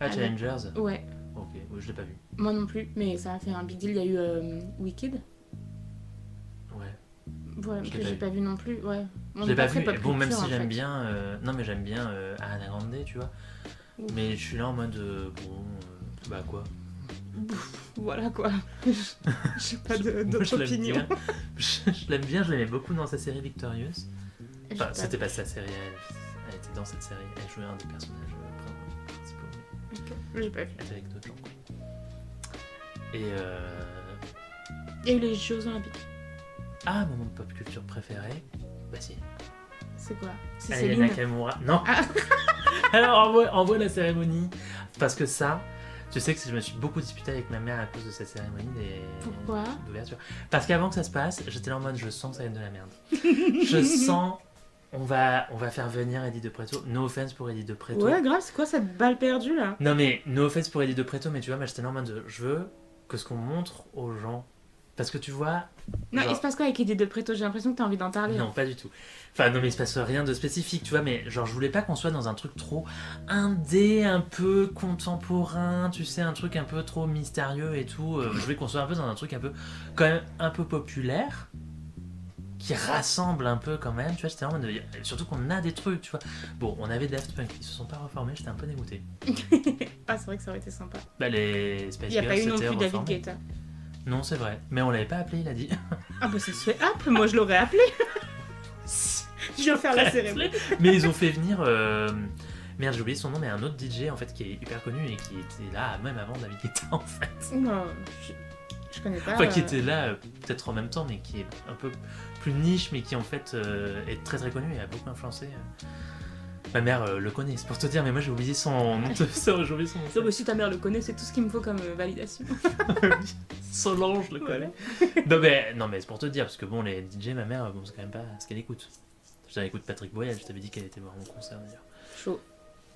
[SPEAKER 1] Ah
[SPEAKER 2] Avec-
[SPEAKER 1] Challengers.
[SPEAKER 2] Ouais,
[SPEAKER 1] Ok, ouais, je l'ai pas vu.
[SPEAKER 2] moi non plus, mais ça a fait un big deal. Il y a eu Wicked.
[SPEAKER 1] Ouais.
[SPEAKER 2] Ouais,
[SPEAKER 1] Je
[SPEAKER 2] que
[SPEAKER 1] l'ai pas
[SPEAKER 2] j'ai
[SPEAKER 1] vu.
[SPEAKER 2] pas vu non plus. Ouais. On
[SPEAKER 1] Je
[SPEAKER 2] est
[SPEAKER 1] l'ai pas
[SPEAKER 2] très
[SPEAKER 1] vu.
[SPEAKER 2] pop
[SPEAKER 1] Et bon, même
[SPEAKER 2] culture,
[SPEAKER 1] si
[SPEAKER 2] en
[SPEAKER 1] j'aime
[SPEAKER 2] fait.
[SPEAKER 1] bien, non mais j'aime bien Ariana Grande, tu vois.
[SPEAKER 2] Ouf.
[SPEAKER 1] Mais je suis là en mode bon, bah quoi.
[SPEAKER 2] Voilà quoi. J'ai pas
[SPEAKER 1] Moi,
[SPEAKER 2] d'autre
[SPEAKER 1] je l'aime
[SPEAKER 2] opinion.
[SPEAKER 1] bien. Je l'aime bien, je l'aimais beaucoup dans sa série Victorious.
[SPEAKER 2] J'ai
[SPEAKER 1] Enfin,
[SPEAKER 2] pas-
[SPEAKER 1] c'était pas sa série, elle était dans cette série, elle jouait un des personnages principaux, mais
[SPEAKER 2] Ok, j'ai pas vu.
[SPEAKER 1] elle était avec d'autres gens. Quoi. Et
[SPEAKER 2] Il y a eu les Jeux Olympiques.
[SPEAKER 1] ah, moment de pop culture préféré, bah si.
[SPEAKER 2] C'est quoi C'est
[SPEAKER 1] Aya
[SPEAKER 2] Céline.
[SPEAKER 1] Nakamura. Non.
[SPEAKER 2] Ah.
[SPEAKER 1] Alors envoie la cérémonie, parce que ça, tu sais que je me suis beaucoup disputé avec ma mère à cause de cette cérémonie
[SPEAKER 2] Pourquoi
[SPEAKER 1] d'ouverture. Parce qu'avant que ça se passe, j'étais là en mode je sens que ça va être de la merde. Je sens on va faire venir Eddie de Pretto. No offense pour Eddie de Pretto.
[SPEAKER 2] Ouais, grave, c'est quoi cette balle perdue là
[SPEAKER 1] Non mais no offense pour Eddie de Pretto, mais tu vois, moi j'étais là en mode je veux que ce qu'on montre aux gens. Parce que tu vois.
[SPEAKER 2] Non,
[SPEAKER 1] genre-
[SPEAKER 2] il se passe quoi avec Eddie de Pretto J'ai l'impression que t'as envie d'en parler.
[SPEAKER 1] Non, pas du tout. Enfin, non, mais il se passe rien de spécifique, tu vois, mais genre, je voulais pas qu'on soit dans un truc trop indé, un peu contemporain, tu sais, un truc un peu trop mystérieux et tout. Je voulais qu'on soit un peu dans un truc un peu, quand même, un peu populaire, qui rassemble un peu quand même, tu vois, j'étais en mode de- surtout qu'on a des trucs, tu vois. Bon, on avait Daft Punk, ils se sont pas reformés, j'étais un peu dégoûté.
[SPEAKER 2] Ah, c'est vrai que ça aurait été sympa.
[SPEAKER 1] Bah, les Spice
[SPEAKER 2] Il n'y a
[SPEAKER 1] Girls,
[SPEAKER 2] pas eu non
[SPEAKER 1] c'était
[SPEAKER 2] plus David
[SPEAKER 1] reformé.
[SPEAKER 2] Guetta.
[SPEAKER 1] Non, c'est vrai, mais on l'avait pas appelé, il a dit.
[SPEAKER 2] Ah bah ça se fait hop, moi je l'aurais appelé. Je viens faire la cérémonie.
[SPEAKER 1] Mais ils ont fait venir. Merde, j'ai oublié son nom, mais un autre DJ en fait qui est hyper connu et qui était là même avant David Guetta en fait.
[SPEAKER 2] Non, je connais pas.
[SPEAKER 1] Enfin, qui était là peut-être en même temps, mais qui est un peu plus niche, mais qui en fait est très très connu et a beaucoup influencé. Ma mère le connaît, c'est pour te dire, mais moi j'ai oublié son nom de sœur, j'ai oublié son nom.
[SPEAKER 2] Non, mais si ta mère le connaît, c'est tout ce qu'il me faut comme validation.
[SPEAKER 1] Solange le connaît. Non mais c'est pour te dire, parce que bon, les DJ, ma mère, bon, c'est quand même pas ce qu'elle écoute. Je écoute Patrick Boyel, je t'avais dit qu'elle était voir mon concert d'ailleurs.
[SPEAKER 2] Chaud.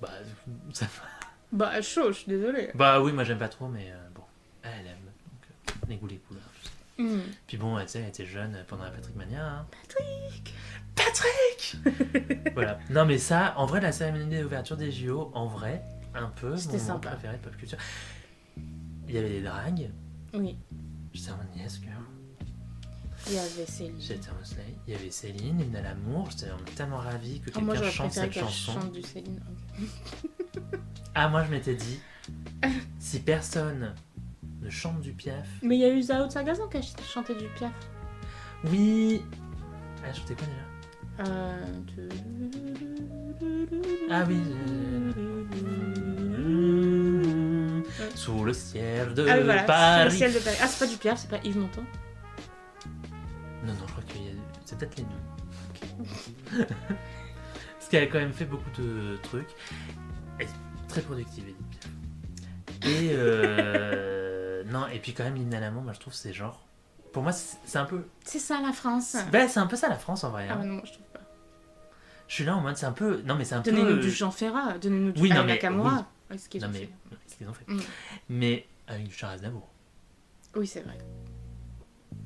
[SPEAKER 1] Bah, ça
[SPEAKER 2] Bah chaud, je suis désolée.
[SPEAKER 1] Bah oui, moi j'aime pas trop, mais bon, elle aime. Donc, les goûts, les couleurs, tout ça.
[SPEAKER 2] Hmm.
[SPEAKER 1] Puis bon, tu sais, elle était jeune pendant la Patrick Mania. Hein.
[SPEAKER 2] Patrick
[SPEAKER 1] Voilà. Non, mais ça, en vrai, la cérémonie d'ouverture des JO, en vrai, un peu,
[SPEAKER 2] C'était
[SPEAKER 1] mon moment
[SPEAKER 2] sympa.
[SPEAKER 1] préféré de pop culture. Il y avait des dragues.
[SPEAKER 2] Oui,
[SPEAKER 1] J'étais en mode yes, girl.
[SPEAKER 2] il y avait Céline.
[SPEAKER 1] J'étais en mode slay. Il y avait Céline, Hymne à l'amour. J'étais tellement ravi que
[SPEAKER 2] Ah, moi
[SPEAKER 1] quelqu'un
[SPEAKER 2] j'aurais
[SPEAKER 1] chante
[SPEAKER 2] préféré
[SPEAKER 1] cette
[SPEAKER 2] qu'elle
[SPEAKER 1] chanson.
[SPEAKER 2] chante du Céline. Ok.
[SPEAKER 1] Ah, moi je m'étais dit, si personne ne chante du Piaf,
[SPEAKER 2] Mais il y a eu Zao de Sagazan qui a chanté du Piaf.
[SPEAKER 1] oui. Elle chantait quoi déjà? Ah oui. Sous le ciel de
[SPEAKER 2] Ah oui, voilà,
[SPEAKER 1] Paris.
[SPEAKER 2] c'est le ciel de Paris. Ah, c'est pas du Piaf, c'est pas Yves Montand.
[SPEAKER 1] Non, je crois qu'il y a... c'est peut-être les deux. Parce qu'elle a quand même fait beaucoup de trucs. Elle est très productive, Edith Piaf. Et non, et puis quand même, l'hymne à l'amour, moi je trouve c'est genre. Pour moi, c'est un peu.
[SPEAKER 2] C'est ça la France.
[SPEAKER 1] C'est un peu ça la France en vrai.
[SPEAKER 2] Ah
[SPEAKER 1] Hein.
[SPEAKER 2] bah non, je trouve pas.
[SPEAKER 1] Je suis là en mode, c'est un peu. Non, mais c'est un
[SPEAKER 2] Donnez-nous
[SPEAKER 1] peu.
[SPEAKER 2] du Jean Ferrat, donnez-nous du
[SPEAKER 1] Oui, non,
[SPEAKER 2] Aya
[SPEAKER 1] mais-
[SPEAKER 2] Nakamura. Ouais, ce qu'ils
[SPEAKER 1] Non,
[SPEAKER 2] ont
[SPEAKER 1] mais.
[SPEAKER 2] fait.
[SPEAKER 1] C'est ce qu'ils ont fait.
[SPEAKER 2] Mm.
[SPEAKER 1] Mais avec du Charles Aznavour.
[SPEAKER 2] Oui, c'est vrai.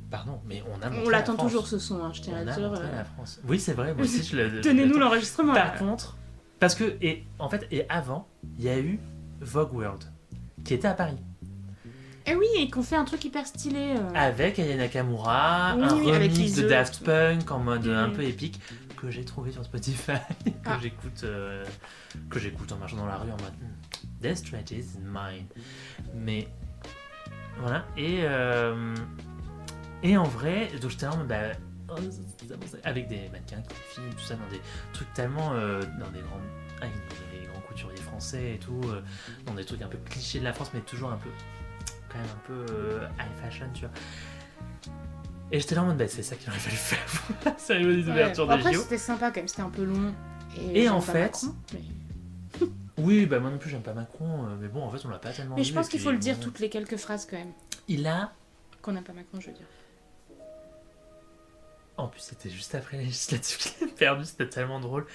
[SPEAKER 1] Pardon, mais on a montré
[SPEAKER 2] On l'attend
[SPEAKER 1] la France.
[SPEAKER 2] toujours ce son, hein, je tiens
[SPEAKER 1] On
[SPEAKER 2] à
[SPEAKER 1] a
[SPEAKER 2] dire.
[SPEAKER 1] montré la France. Oui, c'est vrai, moi aussi je le.
[SPEAKER 2] Donnez-nous
[SPEAKER 1] l'attends.
[SPEAKER 2] l'enregistrement.
[SPEAKER 1] Par
[SPEAKER 2] là.
[SPEAKER 1] contre, parce que, et avant, il y a eu Vogue World, qui était à Paris.
[SPEAKER 2] Eh oui, et qu'on fait un truc hyper stylé.
[SPEAKER 1] Avec Aya Nakamura,
[SPEAKER 2] Oui,
[SPEAKER 1] un
[SPEAKER 2] oui, avec
[SPEAKER 1] remix de
[SPEAKER 2] Ize.
[SPEAKER 1] Daft Punk en mode un
[SPEAKER 2] Mhm.
[SPEAKER 1] peu épique, que j'ai trouvé sur Spotify,
[SPEAKER 2] Ah.
[SPEAKER 1] que j'écoute en marchant dans la rue en mode This stretch is mine. Mais voilà, et en vrai, donc j'étais là en mode avec des mannequins qui filment, tout ça, dans des trucs tellement. Dans des grands. Avec des grands couturiers français et tout, dans des trucs un peu clichés de la France, mais toujours un peu. Quand même un peu high fashion, tu vois. Et j'étais là en mode, c'est ça qu'il aurait fallu faire pour la cérémonie d'ouverture
[SPEAKER 2] Ouais.
[SPEAKER 1] des
[SPEAKER 2] Après,
[SPEAKER 1] JO.
[SPEAKER 2] c'était sympa quand même, c'était un peu long.
[SPEAKER 1] Et
[SPEAKER 2] j'aime
[SPEAKER 1] en
[SPEAKER 2] pas
[SPEAKER 1] fait-
[SPEAKER 2] Macron, mais...
[SPEAKER 1] Oui, bah moi non plus, j'aime pas Macron, mais bon, en fait, on l'a pas tellement
[SPEAKER 2] Mais
[SPEAKER 1] vu,
[SPEAKER 2] je pense
[SPEAKER 1] et
[SPEAKER 2] qu'il
[SPEAKER 1] puis,
[SPEAKER 2] faut le dire
[SPEAKER 1] bon,
[SPEAKER 2] toutes les quelques phrases quand même.
[SPEAKER 1] Il a.
[SPEAKER 2] Qu'on n'aime pas Macron, je veux dire.
[SPEAKER 1] En plus, c'était juste après les législatives qu'il a perdu, c'était tellement drôle.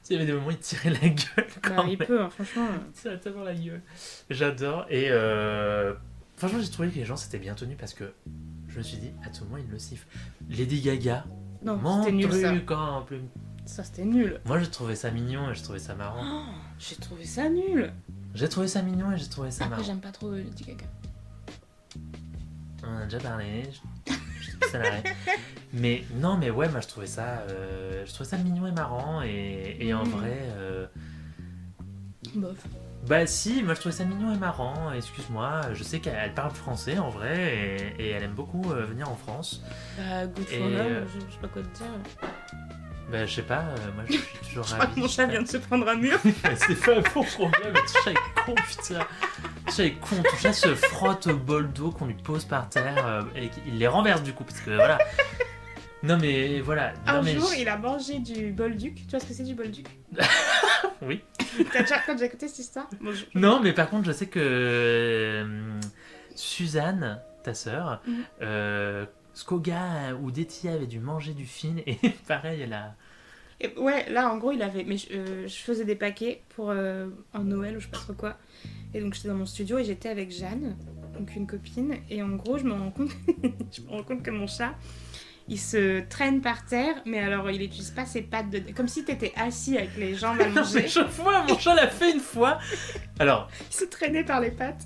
[SPEAKER 1] Il y avait des moments où il tirait la gueule quand
[SPEAKER 2] Bah,
[SPEAKER 1] même.
[SPEAKER 2] il peut, hein, franchement.
[SPEAKER 1] Il tirait tellement la gueule. J'adore. Et franchement, j'ai trouvé que les gens s'étaient bien tenus parce que je me suis dit, à tout moment, ils le sifflent. Lady Gaga,
[SPEAKER 2] Non,
[SPEAKER 1] mon
[SPEAKER 2] c'était nul ça.
[SPEAKER 1] truc en plus.
[SPEAKER 2] Ça, c'était nul.
[SPEAKER 1] Moi, j'ai trouvé ça mignon et j'ai trouvé ça marrant.
[SPEAKER 2] Oh, j'ai trouvé ça nul.
[SPEAKER 1] J'ai trouvé ça mignon et j'ai trouvé ça
[SPEAKER 2] Après,
[SPEAKER 1] marrant.
[SPEAKER 2] j'aime pas trop Lady Gaga.
[SPEAKER 1] On en a déjà parlé. Ça l'arrête. Mais non, mais ouais, moi je trouvais ça mignon et marrant et en vrai,
[SPEAKER 2] Bof.
[SPEAKER 1] bah si, moi je trouvais ça mignon et marrant. Excuse-moi, je sais qu'elle parle français en vrai et elle aime beaucoup venir en France.
[SPEAKER 2] Bah, good for
[SPEAKER 1] Et,
[SPEAKER 2] her, je sais pas quoi te dire.
[SPEAKER 1] Bah je sais pas, moi je suis toujours
[SPEAKER 2] Je crois
[SPEAKER 1] ravi.
[SPEAKER 2] que mon chat vient de se prendre un mur.
[SPEAKER 1] C'est pas pour problème, ton chat est con, putain. Ton chat est con, ton chat se frotte au bol d'eau qu'on lui pose par terre et il les renverse du coup, parce que voilà. Non mais voilà. Non,
[SPEAKER 2] Un
[SPEAKER 1] mais
[SPEAKER 2] jour, il a mangé du bolduc. Tu vois ce que c'est du bolduc?
[SPEAKER 1] Oui.
[SPEAKER 2] T'as déjà écouté cette histoire? Bon,
[SPEAKER 1] Non, mais par contre, je sais que Suzanne, ta sœur, Skoga ou Detty avait dû manger du film et pareil, elle a.
[SPEAKER 2] Et ouais, là en gros il avait. Mais je faisais des paquets pour un Noël ou je sais pas trop quoi. Et donc j'étais dans mon studio et j'étais avec Jeanne, donc une copine. Et en gros je me rends compte, que mon chat il se traîne par terre, mais alors il utilise pas ses pattes de. Comme si t'étais assis avec les jambes allongées.
[SPEAKER 1] Je vois, mon chat l'a fait une fois. Alors,
[SPEAKER 2] Il se traînait par les pattes.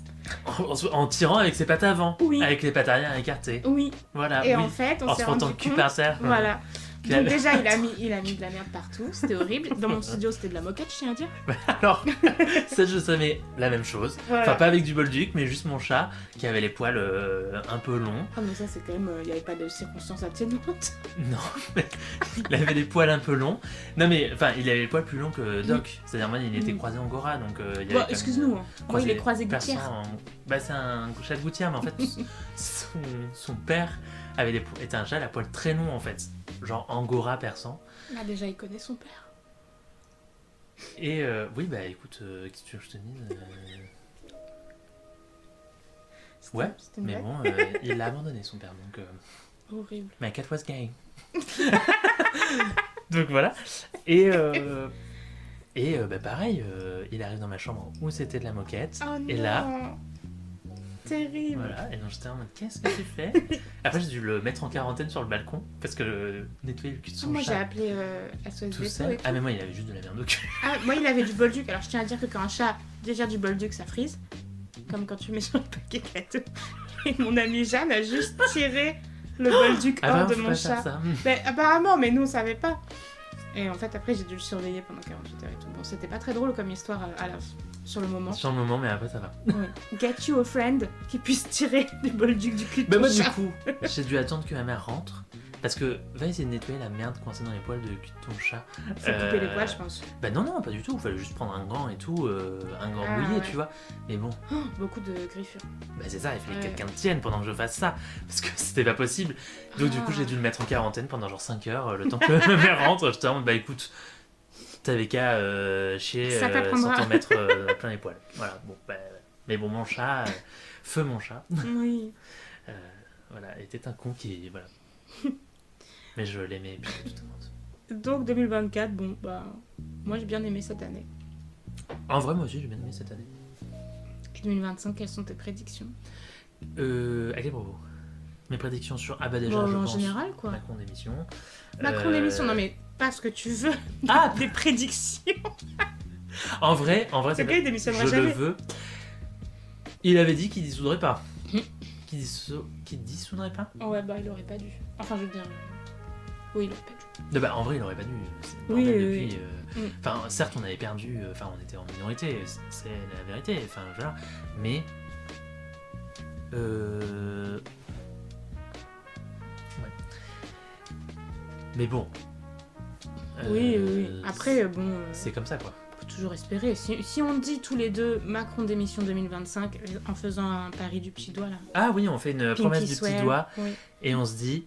[SPEAKER 1] en tirant avec ses pattes avant,
[SPEAKER 2] Oui.
[SPEAKER 1] avec les pattes arrière écartées.
[SPEAKER 2] Oui.
[SPEAKER 1] Voilà.
[SPEAKER 2] Et
[SPEAKER 1] oui.
[SPEAKER 2] en fait on
[SPEAKER 1] En
[SPEAKER 2] s'est
[SPEAKER 1] se
[SPEAKER 2] rendu
[SPEAKER 1] frottant le cul
[SPEAKER 2] compte.
[SPEAKER 1] par terre.
[SPEAKER 2] Voilà.
[SPEAKER 1] Qu'il
[SPEAKER 2] Donc
[SPEAKER 1] avait-
[SPEAKER 2] déjà il a mis de la merde partout, c'était horrible. Dans mon studio c'était de la moquette, je tiens à dire.
[SPEAKER 1] Alors, ça je savais la même chose.
[SPEAKER 2] Voilà.
[SPEAKER 1] Enfin, pas avec du bolduc, mais juste mon chat qui avait les poils un peu longs.
[SPEAKER 2] Ah mais ça c'est quand même, il n'y avait pas de circonstances atténuantes.
[SPEAKER 1] Non, mais il avait les poils un peu longs. Non, mais enfin, il avait les poils plus longs que Doc. C'est-à-dire, moi, il était croisé Angora, donc il y avait
[SPEAKER 2] Bon,
[SPEAKER 1] quand même,
[SPEAKER 2] excuse-nous, hein. Moi il est croisé
[SPEAKER 1] persan
[SPEAKER 2] gouttière.
[SPEAKER 1] Bah, c'est un chat de gouttière, mais en fait, son père était un chat à poils très longs, en fait. Genre Angora persan.
[SPEAKER 2] Ah déjà il connaît son père.
[SPEAKER 1] Et oui, bah écoute, qu'est-ce que tu veux que je te dise Ouais,
[SPEAKER 2] C'était une
[SPEAKER 1] mais
[SPEAKER 2] blague.
[SPEAKER 1] bon, il l'a abandonné, son père, donc.
[SPEAKER 2] Horrible.
[SPEAKER 1] My cat was gay. Donc voilà. Et bah pareil, il arrive dans ma chambre où c'était de la moquette.
[SPEAKER 2] Oh non.
[SPEAKER 1] Et là,
[SPEAKER 2] Terrible.
[SPEAKER 1] voilà. Et donc j'étais en mode, qu'est-ce que tu fais? Après, j'ai dû le mettre en quarantaine sur le balcon parce que nettoyer le cul de son
[SPEAKER 2] Moi j'ai
[SPEAKER 1] chat
[SPEAKER 2] appelé SOS
[SPEAKER 1] tout
[SPEAKER 2] Veto
[SPEAKER 1] seul.
[SPEAKER 2] et tout.
[SPEAKER 1] Ah, mais moi, il avait juste de la merde au cul.
[SPEAKER 2] Ah, moi il avait du bolduc. Alors je tiens à dire que quand un chat digère du bolduc ça frise. Comme quand tu mets sur le paquet gâteau. Et mon amie Jeanne a juste tiré le bolduc
[SPEAKER 1] Ah,
[SPEAKER 2] hors
[SPEAKER 1] bah,
[SPEAKER 2] de
[SPEAKER 1] faut
[SPEAKER 2] mon
[SPEAKER 1] pas faire
[SPEAKER 2] chat.
[SPEAKER 1] ça.
[SPEAKER 2] Mais apparemment, mais nous on savait pas. Et en fait après j'ai dû le surveiller pendant 48 heures et tout. Bon c'était pas très drôle comme histoire sur le moment.
[SPEAKER 1] Sur le moment, mais après, ça va.
[SPEAKER 2] Oui. Get you a friend qui puisse tirer du bolduc du cul de
[SPEAKER 1] Bah,
[SPEAKER 2] ton
[SPEAKER 1] moi, du
[SPEAKER 2] chat.
[SPEAKER 1] coup, j'ai dû attendre que ma mère rentre. Parce que va essayer de nettoyer la merde coincée dans les poils de cul de ton chat.
[SPEAKER 2] Faut couper les poils je pense.
[SPEAKER 1] Bah non, pas du tout. Il fallait juste prendre un gant et tout, un gant
[SPEAKER 2] Ah,
[SPEAKER 1] mouillé,
[SPEAKER 2] ouais.
[SPEAKER 1] tu vois. Mais bon,
[SPEAKER 2] Oh, beaucoup de griffures.
[SPEAKER 1] bah c'est ça, il fallait que
[SPEAKER 2] Ouais.
[SPEAKER 1] quelqu'un me tienne pendant que je fasse ça. Parce que c'était pas possible. Donc du coup,
[SPEAKER 2] Ah.
[SPEAKER 1] j'ai dû le mettre en quarantaine pendant genre 5 heures, le temps que ma mère rentre. J'étais en mode, bah écoute, T'avais qu'à chier
[SPEAKER 2] Ça
[SPEAKER 1] sans
[SPEAKER 2] t'apprendra.
[SPEAKER 1] t'en mettre plein les poils. Voilà, bon, bah, mais bon, mon chat, feu mon chat,
[SPEAKER 2] Oui.
[SPEAKER 1] voilà, était un con qui, voilà. Mais je l'aimais bien de toute façon.
[SPEAKER 2] Donc 2024, bon, bah, moi j'ai bien aimé cette année.
[SPEAKER 1] En vrai, moi aussi, j'ai bien aimé cette année.
[SPEAKER 2] Et 2025, quelles sont tes prédictions?
[SPEAKER 1] À quel propos? Mes prédictions sur... Ah bah déjà,
[SPEAKER 2] Bon,
[SPEAKER 1] je
[SPEAKER 2] en
[SPEAKER 1] pense...
[SPEAKER 2] général, quoi.
[SPEAKER 1] Macron d'émission.
[SPEAKER 2] Macron d'émission, non mais pas ce que tu veux.
[SPEAKER 1] Ah,
[SPEAKER 2] Des prédictions.
[SPEAKER 1] en vrai,
[SPEAKER 2] Ce
[SPEAKER 1] c'est
[SPEAKER 2] gars, il démissionnera
[SPEAKER 1] je le
[SPEAKER 2] jamais.
[SPEAKER 1] veux. Il avait dit qu'il dissoudrait pas.
[SPEAKER 2] Hmm.
[SPEAKER 1] Qu'il dissoudrait pas?
[SPEAKER 2] Ouais, bah il aurait pas dû. Enfin, je veux dire. Oui, il aurait pas dû.
[SPEAKER 1] Bah, en vrai, il aurait pas dû. C'est le
[SPEAKER 2] Oui,
[SPEAKER 1] bordel
[SPEAKER 2] oui,
[SPEAKER 1] depuis.
[SPEAKER 2] oui.
[SPEAKER 1] Enfin, certes, on avait perdu. Enfin, on était en minorité. C'est la vérité. Enfin, voilà. Mais. Ouais. Mais bon.
[SPEAKER 2] Oui, oui. Après, bon.
[SPEAKER 1] C'est comme ça, quoi.
[SPEAKER 2] On peut toujours espérer. Si on dit tous les deux Macron d'émission 2025 en faisant un pari du petit doigt là.
[SPEAKER 1] Ah oui, on fait une
[SPEAKER 2] Pinky
[SPEAKER 1] promesse du petit
[SPEAKER 2] swear.
[SPEAKER 1] doigt
[SPEAKER 2] Oui.
[SPEAKER 1] et on se dit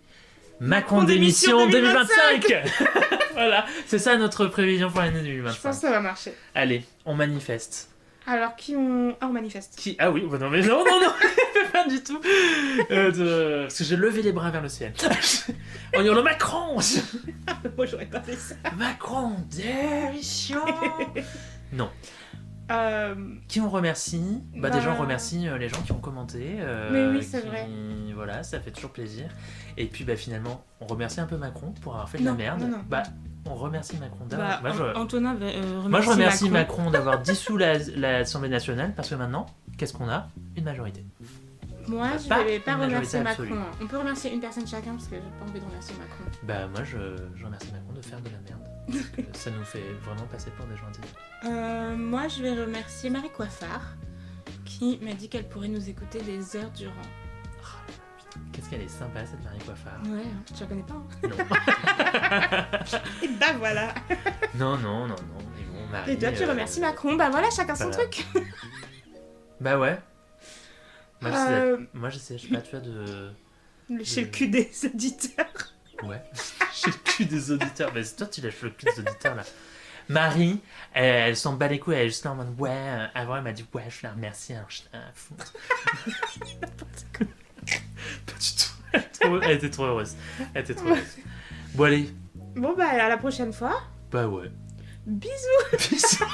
[SPEAKER 1] Macron d'émission 2025. Voilà, c'est ça notre prévision pour l'année 2025.
[SPEAKER 2] Je pense que ça va marcher.
[SPEAKER 1] Allez, on manifeste.
[SPEAKER 2] Alors, qui on. Ah, on manifeste.
[SPEAKER 1] Qui... Ah oui, bah non, mais non, pas du tout. Parce que j'ai levé les bras vers le ciel. En hurlant Macron.
[SPEAKER 2] Moi, j'aurais pas fait ça.
[SPEAKER 1] Macron d'émission. Non.
[SPEAKER 2] Euh,
[SPEAKER 1] Qui on remercie? Bah déjà
[SPEAKER 2] Bah.
[SPEAKER 1] on remercie les gens qui ont commenté.
[SPEAKER 2] Mais oui, c'est
[SPEAKER 1] qui-
[SPEAKER 2] vrai.
[SPEAKER 1] Voilà, ça fait toujours plaisir. Et puis bah finalement, on remercie un peu Macron pour avoir fait de la
[SPEAKER 2] Non,
[SPEAKER 1] merde.
[SPEAKER 2] non.
[SPEAKER 1] Bah on remercie Macron d'avoir...
[SPEAKER 2] bah,
[SPEAKER 1] moi,
[SPEAKER 2] Antonin
[SPEAKER 1] je remercie Macron d'avoir dissous l'Assemblée nationale parce que maintenant, qu'est-ce qu'on a? Une majorité.
[SPEAKER 2] Moi, je
[SPEAKER 1] Pas
[SPEAKER 2] vais pas
[SPEAKER 1] une majorité
[SPEAKER 2] remercier
[SPEAKER 1] absolue.
[SPEAKER 2] Macron. On peut remercier une personne chacun parce que j'ai pas envie de remercier Macron.
[SPEAKER 1] Bah moi je remercie Macron de faire de la merde. Parce que ça nous fait vraiment passer pour des gens intelligents.
[SPEAKER 2] Moi, je vais remercier Marie Coiffard qui m'a dit qu'elle pourrait nous écouter des heures durant.
[SPEAKER 1] Qu'est-ce qu'elle est sympa cette Marie Coiffard.
[SPEAKER 2] Ouais, tu la connais pas, hein?
[SPEAKER 1] Non.
[SPEAKER 2] Et bah voilà.
[SPEAKER 1] non. Mais bon, Marie,
[SPEAKER 2] Et toi, tu remercies Macron. Bah voilà, chacun son
[SPEAKER 1] voilà.
[SPEAKER 2] truc.
[SPEAKER 1] Bah ouais. Moi,
[SPEAKER 2] Euh,
[SPEAKER 1] moi je sais pas, tu vois, de...
[SPEAKER 2] Lécher le cul des auditeurs.
[SPEAKER 1] Ouais. J'ai le cul des auditeurs. Mais c'est toi, tu lèches le cul des auditeurs, là. Marie, elle s'en bat les couilles, elle est juste là en mode ouais. Avant, elle m'a dit ouais, je la remercie, alors je la foutre. Pas du tout. Elle était trop heureuse. Bon, allez.
[SPEAKER 2] Bon bah à la prochaine fois.
[SPEAKER 1] Bah ouais.
[SPEAKER 2] Bisous.
[SPEAKER 1] Bisous.